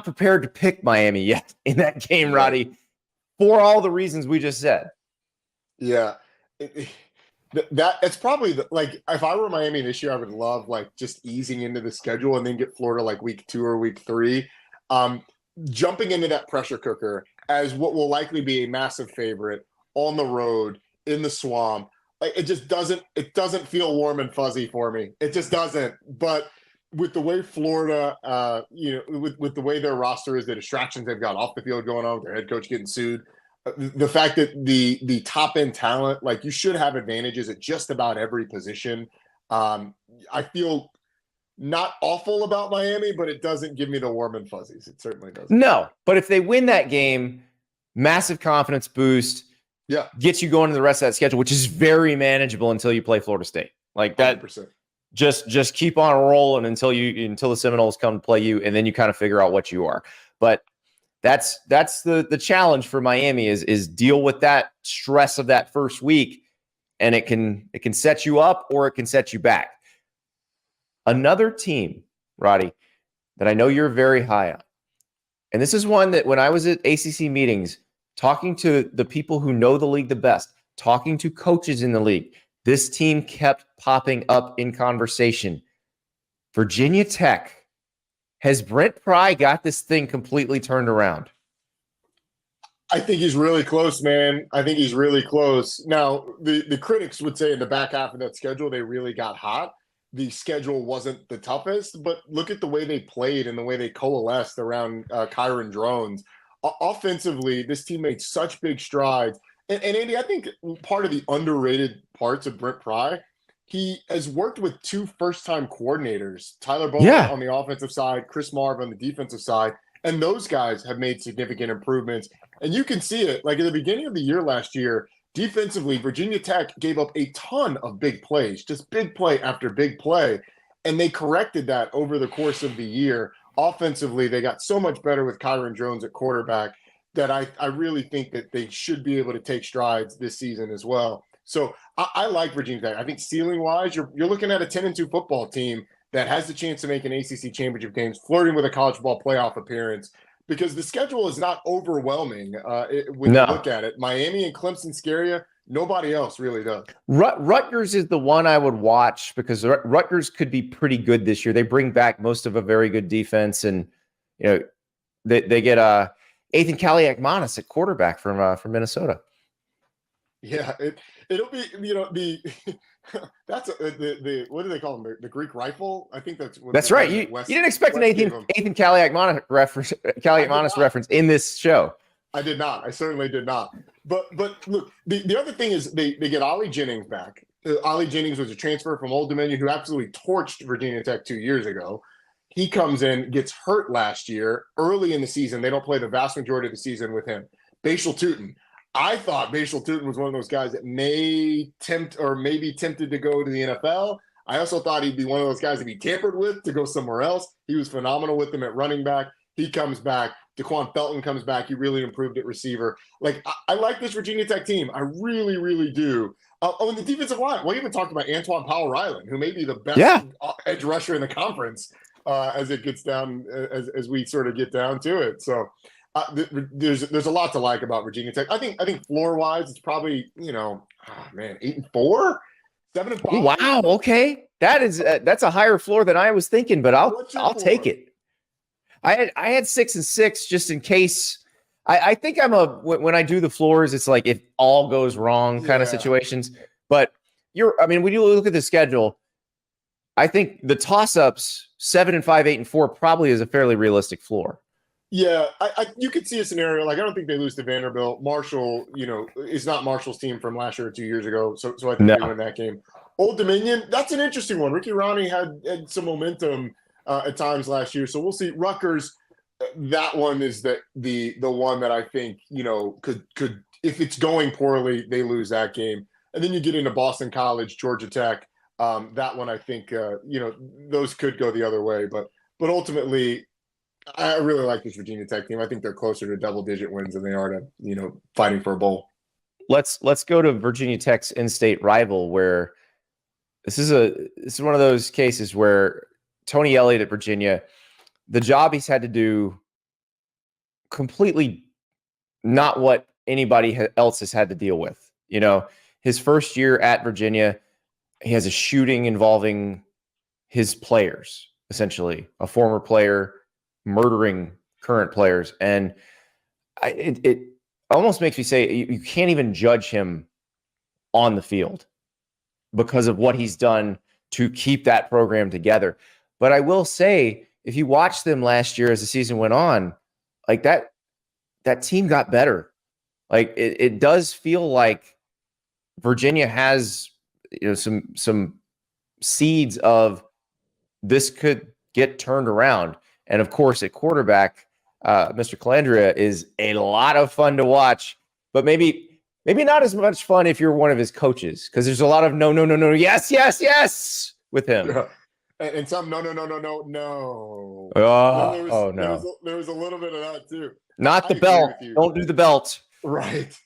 prepared to pick Miami yet in that game, Roddy, for all the reasons we just said. Yeah. It's probably like if I were Miami this year, I would love like just easing into the schedule and then get Florida like week 2 or week 3. Jumping into that pressure cooker as what will likely be a massive favorite on the road in the swamp. Like it doesn't feel warm and fuzzy for me. It just doesn't. But with the way Florida, with the way their roster is, the distractions they've got off the field going on, with their head coach getting sued, the fact that the top end talent, like you should have advantages at just about every position. I feel not awful about Miami, but it doesn't give me the warm and fuzzies. It certainly doesn't. No, but if they win that game, massive confidence boost. Yeah, gets you going to the rest of that schedule, which is very manageable until you play Florida State. Like that, 100%. Just keep on rolling until the Seminoles come to play you, and then you kind of figure out what you are. But that's the challenge for Miami is deal with that stress of that first week, and it can set you up or it can set you back. Another team, Roddy, that I know you're very high on, and this is one that when I was at ACC meetings, talking to the people who know the league the best, talking to coaches in the league, this team kept popping up in conversation. Virginia Tech. Has Brent Pry got this thing completely turned around? I think he's really close, man. I think he's really close. Now, the critics would say in the back half of that schedule, they really got hot. The schedule wasn't the toughest, but look at the way they played and the way they coalesced around Kyron Drones. Offensively, this team made such big strides. And Andy, I think part of the underrated parts of Brent Pry, he has worked with 2 first-time coordinators, Tyler Bowman on the offensive side, Chris Marv on the defensive side, And those guys have made significant improvements. And you can see it. Like at the beginning of the year last year, defensively, Virginia Tech gave up a ton of big plays, just big play after big play. And they corrected that over the course of the year. Offensively, they got so much better with Kyron Jones at quarterback that I really think that they should be able to take strides this season as well. So I like Virginia Tech. I think ceiling-wise, you're looking at a 10-2 football team that has the chance to make an ACC championship games, flirting with a college football playoff appearance, because the schedule is not overwhelming when you look at it. Miami and Clemson scare you. Nobody else really does. Rutgers is the one I would watch because Rutgers could be pretty good this year. They bring back most of a very good defense, and they get Ethan Kaliak-Manis at quarterback from Minnesota. Yeah, it'll be the that's the what do they call them? The Greek rifle? I think that's right. You didn't expect an Ethan Kaliak-Manis reference in this show. I did not. I certainly did not. But look, the other thing is they get Ollie Jennings back. Ollie Jennings was a transfer from Old Dominion who absolutely torched Virginia Tech 2 years ago. He comes in, gets hurt last year early in the season. They don't play the vast majority of the season with him. Bashal Tutin. I thought Bashal Tutin was one of those guys that maybe tempted to go to the NFL. I also thought he'd be one of those guys to be tampered with to go somewhere else. He was phenomenal with them at running back. He comes back. DeQuan Felton comes back. He really improved at receiver. Like, I like this Virginia Tech team. I really, really do. And the defensive line. We even talked about Antoine Powell-Ryland, who may be the best edge rusher in the conference as it gets down, as we sort of get down to it. So there's a lot to like about Virginia Tech. I think floor-wise, it's probably, 8-4, 7-5. Wow. Okay. That's a higher floor than I was thinking, but I'll take it. I had 6-6 just in case. I think when I do the floors, it's like if all goes wrong kind of situations. But when you look at the schedule, I think the toss-ups 7-5, 8-4 probably is a fairly realistic floor. Yeah, you could see a scenario like I don't think they lose to Vanderbilt. Marshall, is not Marshall's team from last year or 2 years ago, so I think they win that game. Old Dominion, that's an interesting one. Ricky Ronnie had some momentum at times last year, so we'll see. Rutgers, that one is the one that I think could if it's going poorly, they lose that game, and then you get into Boston College, Georgia Tech. That one I think those could go the other way, but ultimately. I really like this Virginia Tech team. I think they're closer to double-digit wins than they are to, fighting for a bowl. Let's go to Virginia Tech's in-state rival, where this is one of those cases where Tony Elliott at Virginia, the job he's had to do, completely not what anybody else has had to deal with. His first year at Virginia, he has a shooting involving his players, essentially a former player murdering current players. And it almost makes me say you can't even judge him on the field because of what he's done to keep that program together. But I will say, if you watch them last year as the season went on, like that team got better. Like it does feel like Virginia has some seeds of this could get turned around. And of course, at quarterback, Mr. Calandria is a lot of fun to watch, but maybe not as much fun if you're one of his coaches, because there's a lot of no, yes with him. Yeah. And some no. There was a little bit of that too. Not the belt. Don't do the belt. Right.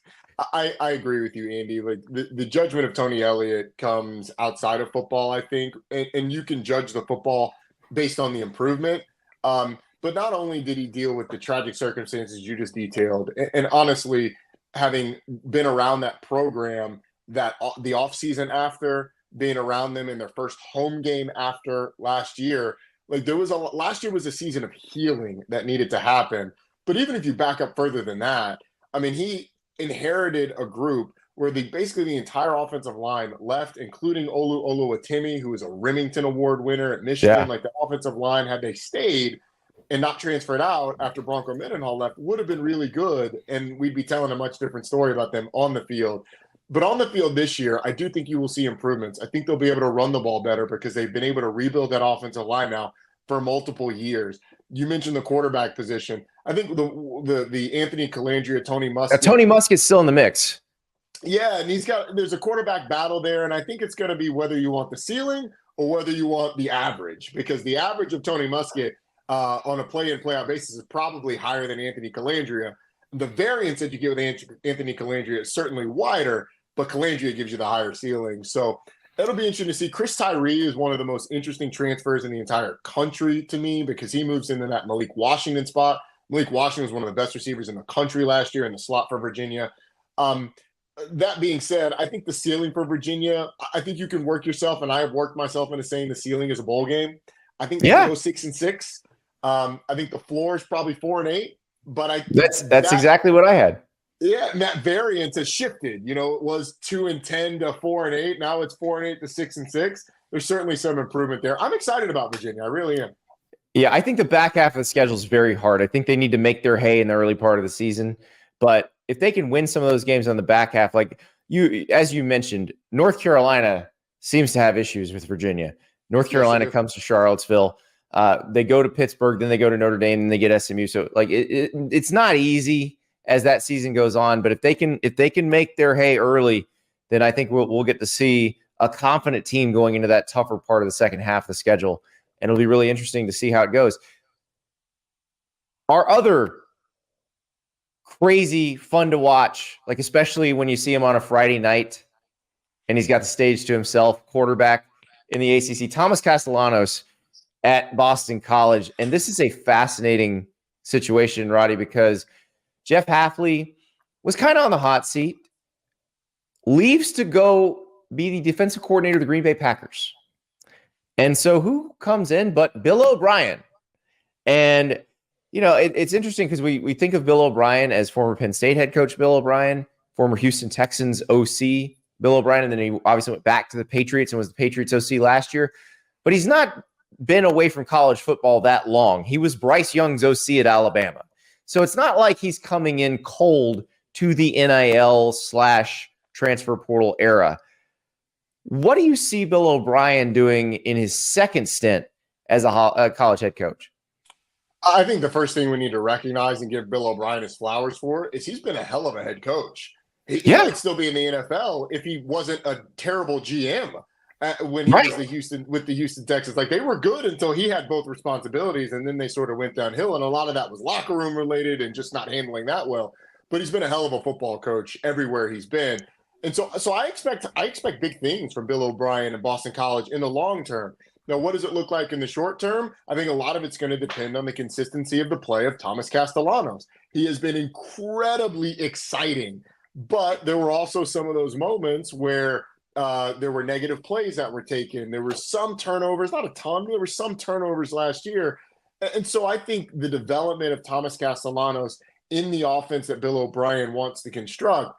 I agree with you, Andy. Like the judgment of Tony Elliott comes outside of football, I think, and you can judge the football based on the improvement. But not only did he deal with the tragic circumstances you just detailed, and honestly, having been around that program, that the offseason after, being around them in their first home game after last year, like last year was a season of healing that needed to happen. But even if you back up further than that, I mean, he inherited a group where basically the entire offensive line left, including Olu Oluwatimi, who was a Remington Award winner at Michigan. Yeah. Like the offensive line, had they stayed and not transferred out after Bronco Mendenhall left, would have been really good, and we'd be telling a much different story about them on the field. But on the field this year, I do think you will see improvements. I think they'll be able to run the ball better because they've been able to rebuild that offensive line now for multiple years. You mentioned the quarterback position. I think the Anthony Calandria, Tony Muskett. Tony Muskett's still in the mix. Yeah, and there's a quarterback battle there, and I think it's going to be whether you want the ceiling or whether you want the average, because the average of Tony Muskett on a play-in, play-out basis is probably higher than Anthony Calandria. The variance that you get with Anthony Calandria is certainly wider, but Calandria gives you the higher ceiling. So it'll be interesting to see. Chris Tyree is one of the most interesting transfers in the entire country to me, because he moves into that Malik Washington spot. Malik Washington was one of the best receivers in the country last year in the slot for Virginia. That being said, I think the ceiling for Virginia, I think you can work yourself, and I have worked myself into saying the ceiling is a bowl game. I think they can go 6-6. I think the floor is probably 4-8, but that's exactly what I had. Yeah, and that variance has shifted. It was 2-10 to 4-8. Now it's 4-8 to 6-6. There's certainly some improvement there. I'm excited about Virginia. I really am. Yeah, I think the back half of the schedule is very hard. I think they need to make their hay in the early part of the season, but if they can win some of those games on the back half, like as you mentioned, North Carolina seems to have issues with Virginia. North Carolina comes to Charlottesville. They go to Pittsburgh, then they go to Notre Dame, and they get SMU. So like it's not easy as that season goes on. But if they can make their hay early, then I think we'll get to see a confident team going into that tougher part of the second half of the schedule, and it'll be really interesting to see how it goes. Our other crazy fun to watch, like especially when you see him on a Friday night and he's got the stage to himself, quarterback in the ACC, Thomas Castellanos at Boston College. And this is a fascinating situation, Roddy, because Jeff Hafley was kind of on the hot seat, leaves to go be the defensive coordinator of the Green Bay Packers. And so who comes in but Bill O'Brien? And it's interesting because we think of Bill O'Brien as former Penn State head coach Bill O'Brien, former Houston Texans OC Bill O'Brien, and then he obviously went back to the Patriots and was the Patriots OC last year. But he's not been away from college football that long. He was Bryce Young's OC at Alabama. So it's not like he's coming in cold to the NIL/transfer portal era. What do you see Bill O'Brien doing in his second stint as a college head coach? I think the first thing we need to recognize and give Bill O'Brien his flowers for is he's been a hell of a head coach. He might still be in the NFL if he wasn't a terrible GM when he was with the Houston Texans. Like, they were good until he had both responsibilities, and then they sort of went downhill. And a lot of that was locker room related and just not handling that well. But he's been a hell of a football coach everywhere he's been. And so I expect big things from Bill O'Brien and Boston College in the long term. Now, what does it look like in the short term? I think a lot of it's going to depend on the consistency of the play of Thomas Castellanos. He has been incredibly exciting, but there were also some of those moments where there were negative plays that were taken. There were some turnovers, not a ton, but there were some turnovers last year. And so I think the development of Thomas Castellanos in the offense that Bill O'Brien wants to construct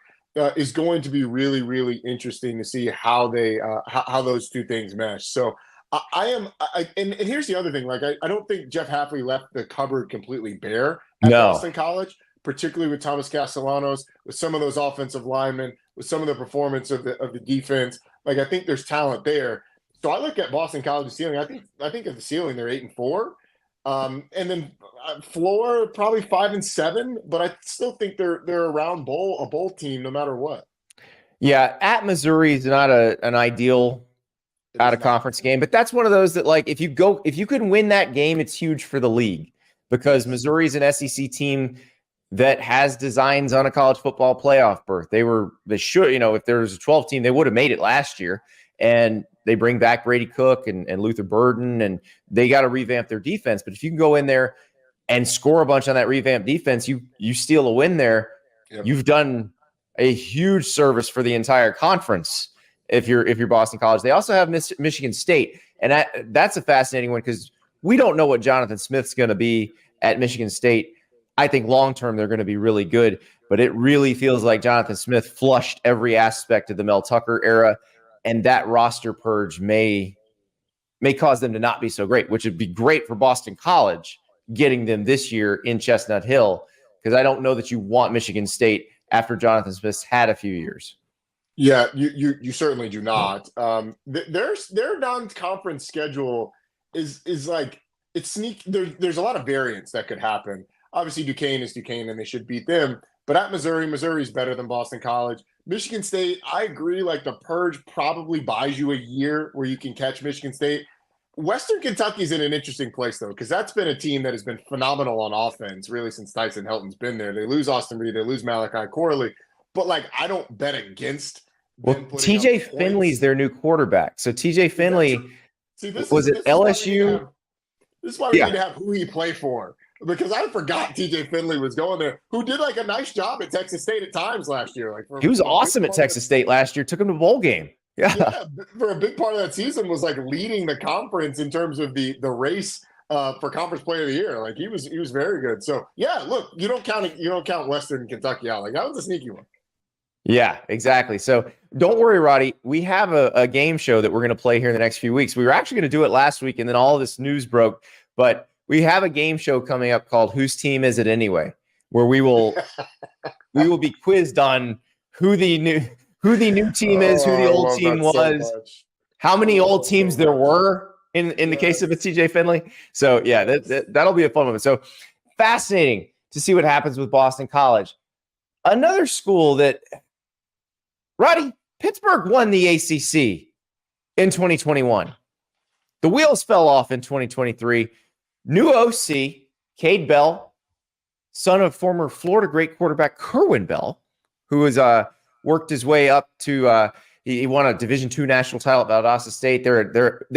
is going to be really, really interesting to see how they how those two things mesh. So and here's the other thing. Like, I don't think Jeff Hafley left the cupboard completely bare at Boston College, particularly with Thomas Castellanos, with some of those offensive linemen, with some of the performance of the defense. Like, I think there's talent there. So I look at Boston College's ceiling. I think at the ceiling they're 8-4, and then floor probably 5-7. But I still think they're around a bowl team no matter what. Yeah, at Missouri is not an ideal out of conference game, but that's one of those that, like, if you can win that game, it's huge for the league, because Missouri is an SEC team that has designs on a college football playoff berth. They should, if there was a 12 team, they would have made it last year, and they bring back Brady Cook and Luther Burden, and they got to revamp their defense. But if you can go in there and score a bunch on that revamped defense, you steal a win there. Yep. You've done a huge service for the entire conference. If you're Boston College. They also have Michigan State, and that's a fascinating one because we don't know what Jonathan Smith's going to be at Michigan State. I think long term they're going to be really good, but it really feels like Jonathan Smith flushed every aspect of the Mel Tucker era, and that roster purge may cause them to not be so great, which would be great for Boston College getting them this year in Chestnut Hill, because I don't know that you want Michigan State after Jonathan Smith's had a few years. Yeah, you certainly do not. Their non-conference schedule is There's a lot of variance that could happen. Obviously, Duquesne is Duquesne, and they should beat them. But at Missouri's better than Boston College. Michigan State, I agree. Like the purge probably buys you a year where you can catch Michigan State. Western Kentucky's in an interesting place though, because that's been a team that has been phenomenal on offense really since Tyson Helton's been there. They lose Austin Reed, they lose Malachi Corley, but like I don't bet against. Well, TJ Finley's their new quarterback. So TJ Finley was it LSU? This is why we need to have who he play for, because I forgot TJ Finley was going there, who did like a nice job at Texas State at times last year. Like he was awesome at Texas State last year. Took him to bowl game. Yeah, for a big part of that season was like leading the conference in terms of the race for conference player of the year. Like he was very good. So yeah, look, you don't count Western Kentucky out. Like that was a sneaky one. Yeah, exactly. So don't worry, Roddy. We have a game show that we're going to play here in the next few weeks. We were actually going to do it last week, and then all this news broke. But we have a game show coming up called "Whose Team Is It Anyway?" where we will be quizzed on who the new team is, who the old team was, how many old teams there were in the case of a TJ Finley. So yeah, that'll be a fun one. So fascinating to see what happens with Boston College. Another school that, Roddy, Pittsburgh won the ACC in 2021. The wheels fell off in 2023. New OC, Cade Bell, son of former Florida great quarterback Kerwin Bell, who was worked his way up to he won a Division II national title at Valdosta State. They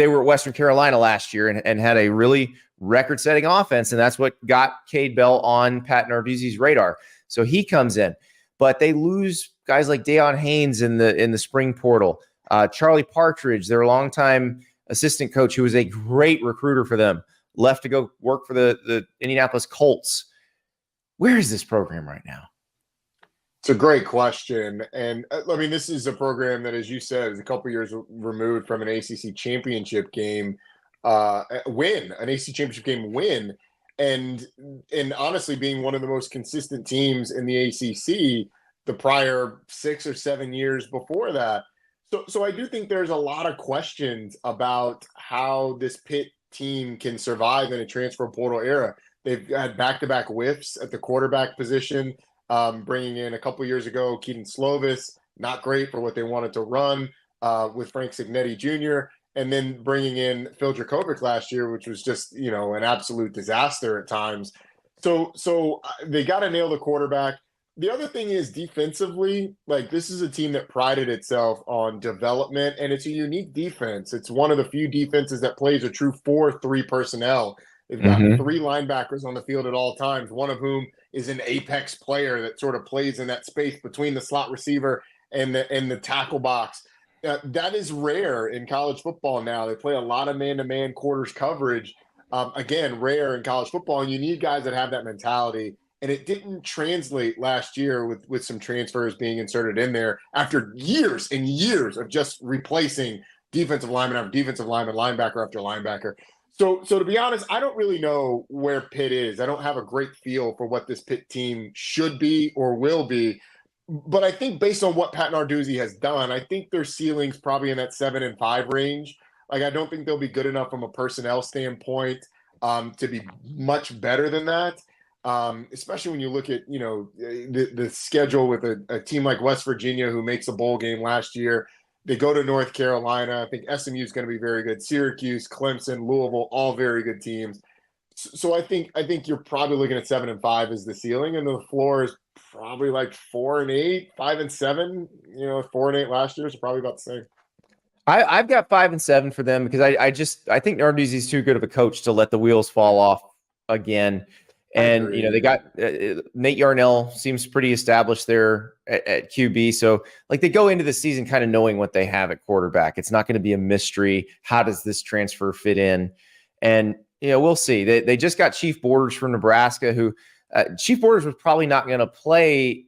were at Western Carolina last year and had a really record-setting offense, and that's what got Cade Bell on Pat Narduzzi's radar. So he comes in, but they lose guys like Deion Haynes in the spring portal. Charlie Partridge, their longtime assistant coach, who was a great recruiter for them, left to go work for the Indianapolis Colts. Where is this program right now? It's a great question. And I mean, this is a program that, as you said, is a couple years removed from an ACC championship game win. And honestly, being one of the most consistent teams in the ACC the prior 6 or 7 years before that. So I do think there's a lot of questions about how this Pitt team can survive in a transfer portal era. They've had back-to-back whiffs at the quarterback position, bringing in a couple years ago Keaton Slovis, not great for what they wanted to run with Frank Signetti Jr., and then bringing in Phil Dracovic last year, which was just, an absolute disaster at times. So they got to nail the quarterback. The other thing is defensively, like this is a team that prided itself on development, and it's a unique defense. It's one of the few defenses that plays a true 4-3 personnel. They've got 3 linebackers on the field at all times, one of whom is an apex player that sort of plays in that space between the slot receiver and the tackle box. That is rare in college football now. They play a lot of man-to-man quarters coverage. Again, rare in college football, and you need guys that have that mentality. And it didn't translate last year with some transfers being inserted in there after years and years of just replacing defensive lineman after defensive lineman, linebacker after linebacker. So to be honest, I don't really know where Pitt is. I don't have a great feel for what this Pitt team should be or will be. But I think based on what Pat Narduzzi has done, I think their ceiling's probably in that 7-5 range. Like, I don't think they'll be good enough from a personnel standpoint to be much better than that. Especially when you look at, the schedule with a team like West Virginia, who makes a bowl game last year. They go to North Carolina. I think SMU is going to be very good. Syracuse, Clemson, Louisville, all very good teams. So I think you're probably looking at 7-5 as the ceiling, and the floor is probably like 4-8, 5-7. 4-8 last year is probably about the same. I've got 5-7 for them because I think Narduzzi's too good of a coach to let the wheels fall off again. And, they got Nate Yarnell seems pretty established there at QB. So, they go into the season kind of knowing what they have at quarterback. It's not going to be a mystery. How does this transfer fit in? And, we'll see. They just got Chief Borders from Nebraska, who Chief Borders was probably not going to play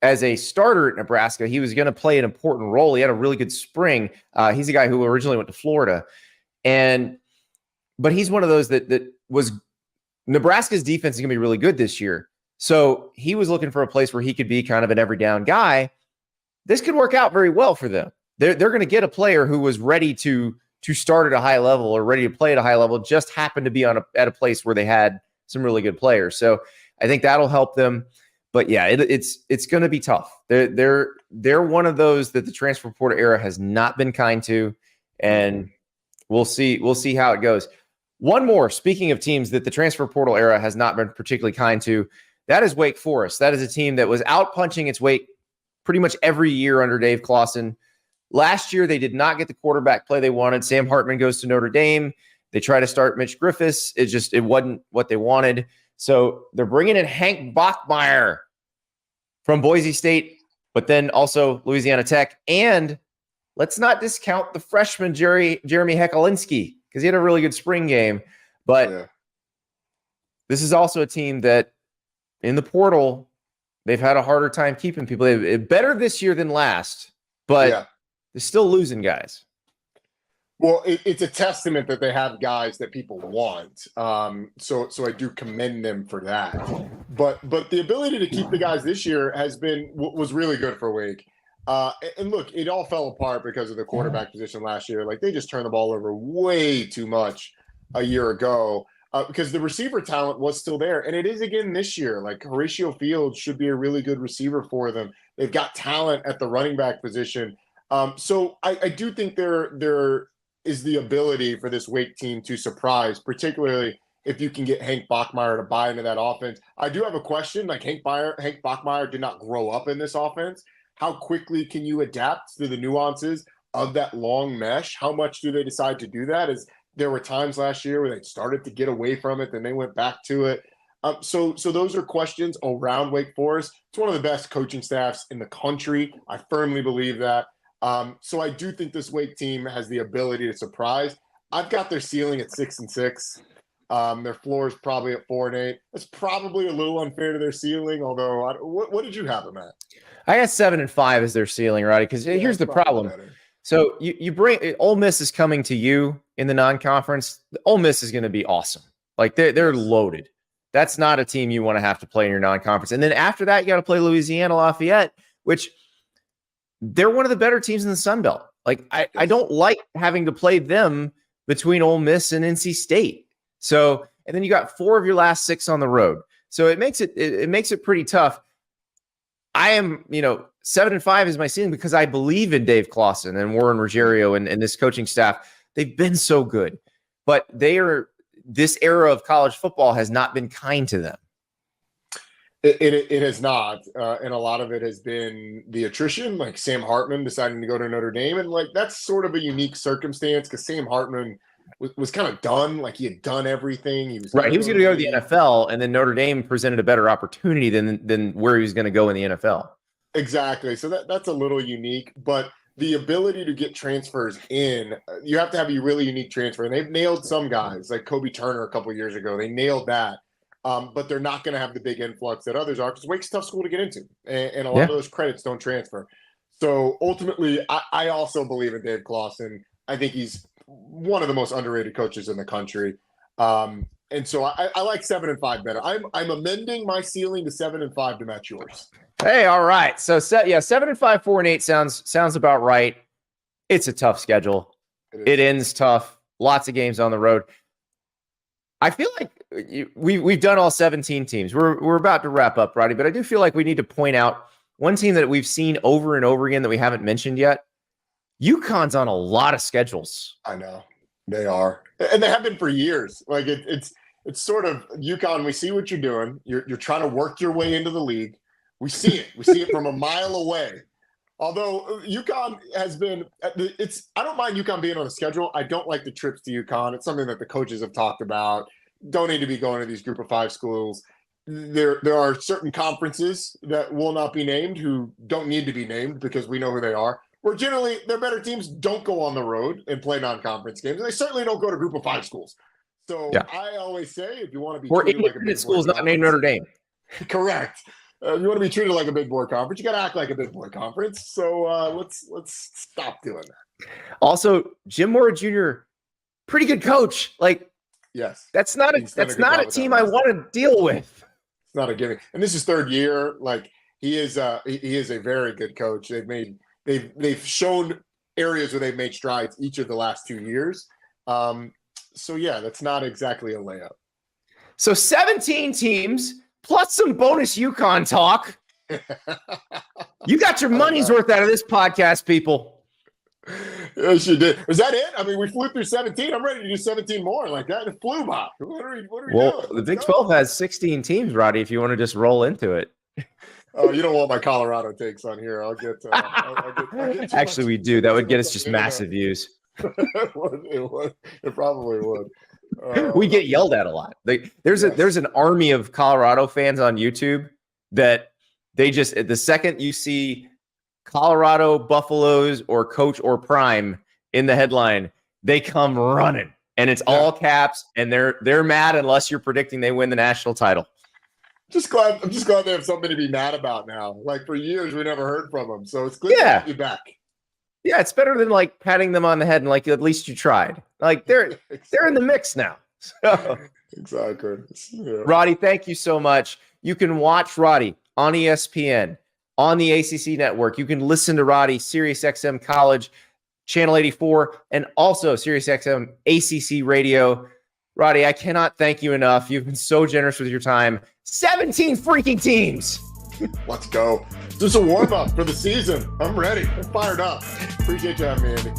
as a starter at Nebraska. He was going to play an important role. He had a really good spring. He's a guy who originally went to Florida. But he's one of those that was – Nebraska's defense is going to be really good this year. So he was looking for a place where he could be kind of an every down guy. This could work out very well for them. They're going to get a player who was ready to to start at a high level or ready to play at a high level just happened to be at a place where they had some really good players. So I think that'll help them. But yeah, it's going to be tough. They're one of those that the transfer portal era has not been kind to, and we'll see how it goes. One more, speaking of teams that the transfer portal era has not been particularly kind to, that is Wake Forest. That is a team that was out punching its weight pretty much every year under Dave Clawson. Last year, they did not get the quarterback play they wanted. Sam Hartman goes to Notre Dame. They try to start Mitch Griffiths. It wasn't what they wanted. So they're bringing in Hank Bachmeier from Boise State, but then also Louisiana Tech. And let's not discount the freshman Jeremy Hekelinski, because he had a really good spring game. But this is also a team that in the portal, they've had a harder time keeping people. They're better this year than last, but they're still losing guys. Well, it's a testament that they have guys that people want. So I do commend them for that. But the ability to keep the guys this year was really good for Wake. And look, it all fell apart because of the quarterback position last year. Like, they just turned the ball over way too much a year ago because the receiver talent was still there. And it is again this year. Like, Horatio Fields should be a really good receiver for them. They've got talent at the running back position. So I do think there is the ability for this Wake team to surprise, particularly if you can get Hank Bachmeier to buy into that offense. I do have a question. Like, Hank Bachmeier did not grow up in this offense. How quickly can you adapt to the nuances of that long mesh? How much do they decide to do that? As there were times last year where they started to get away from it, then they went back to it. So those are questions around Wake Forest. It's one of the best coaching staffs in the country. I firmly believe that. So I do think this Wake team has the ability to surprise. I've got their ceiling at 6-6. Their floor is probably at 4-8. That's probably a little unfair to their ceiling. Although, what did you have them at? I got 7-5 as their ceiling, Roddy. Because here's the problem. Better. So you bring Ole Miss is coming to you in the non-conference. Ole Miss is going to be awesome. Like, they're loaded. That's not a team you want to have to play in your non-conference. And then after that, you got to play Louisiana Lafayette, which they're one of the better teams in the Sun Belt. Like, I don't like having to play them between Ole Miss and NC State. So, and then you got 4 of your last 6 on the road. So it makes it pretty tough. I am, 7-5 is my ceiling because I believe in Dave Clawson and Warren Ruggiero and this coaching staff. They've been so good, but this era of college football has not been kind to them. It has not, and a lot of it has been the attrition, like Sam Hartman deciding to go to Notre Dame, and like that's sort of a unique circumstance because Sam Hartman was kind of done, like he had done everything. He was going to go to the NFL, and then Notre Dame presented a better opportunity than where he was going to go in the NFL. Exactly, so that's a little unique, but the ability to get transfers in, you have to have a really unique transfer, and they've nailed some guys like Kobe Turner a couple of years ago. They nailed that. But they're not going to have the big influx that others are because Wake's a tough school to get into, and a lot of those credits don't transfer. So ultimately, I also believe in Dave Clawson. I think he's one of the most underrated coaches in the country, and so I like 7-5 better. I'm amending my ceiling to 7-5 to match yours. Hey, all right. So 7-5, 4-8 sounds about right. It's a tough schedule. It ends tough. Lots of games on the road. I feel like we've done all 17 teams. We're about to wrap up, Roddy, but I do feel like we need to point out one team that we've seen over and over again that we haven't mentioned yet. UConn's on a lot of schedules. I know they are, and they have been for years. Like it's sort of UConn. We see what you're doing. You're trying to work your way into the league. We see it. We see it from a mile away. Although UConn has been, I don't mind UConn being on the schedule. I don't like the trips to UConn. It's something that the coaches have talked about. Don't need to be going to these Group of 5 schools. There are certain conferences that will not be named who don't need to be named because we know who they are. Where generally their better teams don't go on the road and play non-conference games. And they certainly don't go to Group of 5 schools. So I always say, if you want to be treated like a big schools not named Notre Dame. Correct. You want to be treated like a big boy conference, you got to act like a big boy conference. So let's stop doing that. Also, Jim Mora Jr., pretty good coach. Like, yes, that's not a team I want to deal with. It's not a gimmick. And this is 3rd year. Like, he is a very good coach. They've shown areas where they've made strides each of the last 2 years. So yeah, that's not exactly a layup. So 17 teams plus some bonus UConn talk. You got your money's worth out of this podcast, people. Yes, you did. Was that it? I mean, we flew through 17. I'm ready to do 17 more like that. It flew by. What are we doing? The Big 12 has 16 teams, Roddy, if you want to just roll into it. Oh, you don't want my Colorado takes on here. I'll get Actually, we do. That would get us just massive views. It probably would. We get yelled at a lot. There's an army of Colorado fans on YouTube that they just, the second you see Colorado Buffaloes or Coach or Prime in the headline, they come running, and it's all caps, and they're mad unless you're predicting they win the national title. I'm just glad they have something to be mad about now. Like, for years we never heard from them, so it's good to have you back. Yeah, it's better than like patting them on the head and like at least you tried. Like they're in the mix now. So. Exactly. Yeah. Roddy, thank you so much. You can watch Roddy on ESPN, on the ACC network. You can listen to Roddy, SiriusXM College, Channel 84, and also SiriusXM ACC Radio. Roddy, I cannot thank you enough. You've been so generous with your time. 17 freaking teams. Let's go. Just a warm-up for the season. I'm ready. I'm fired up. Appreciate you having me, Andy.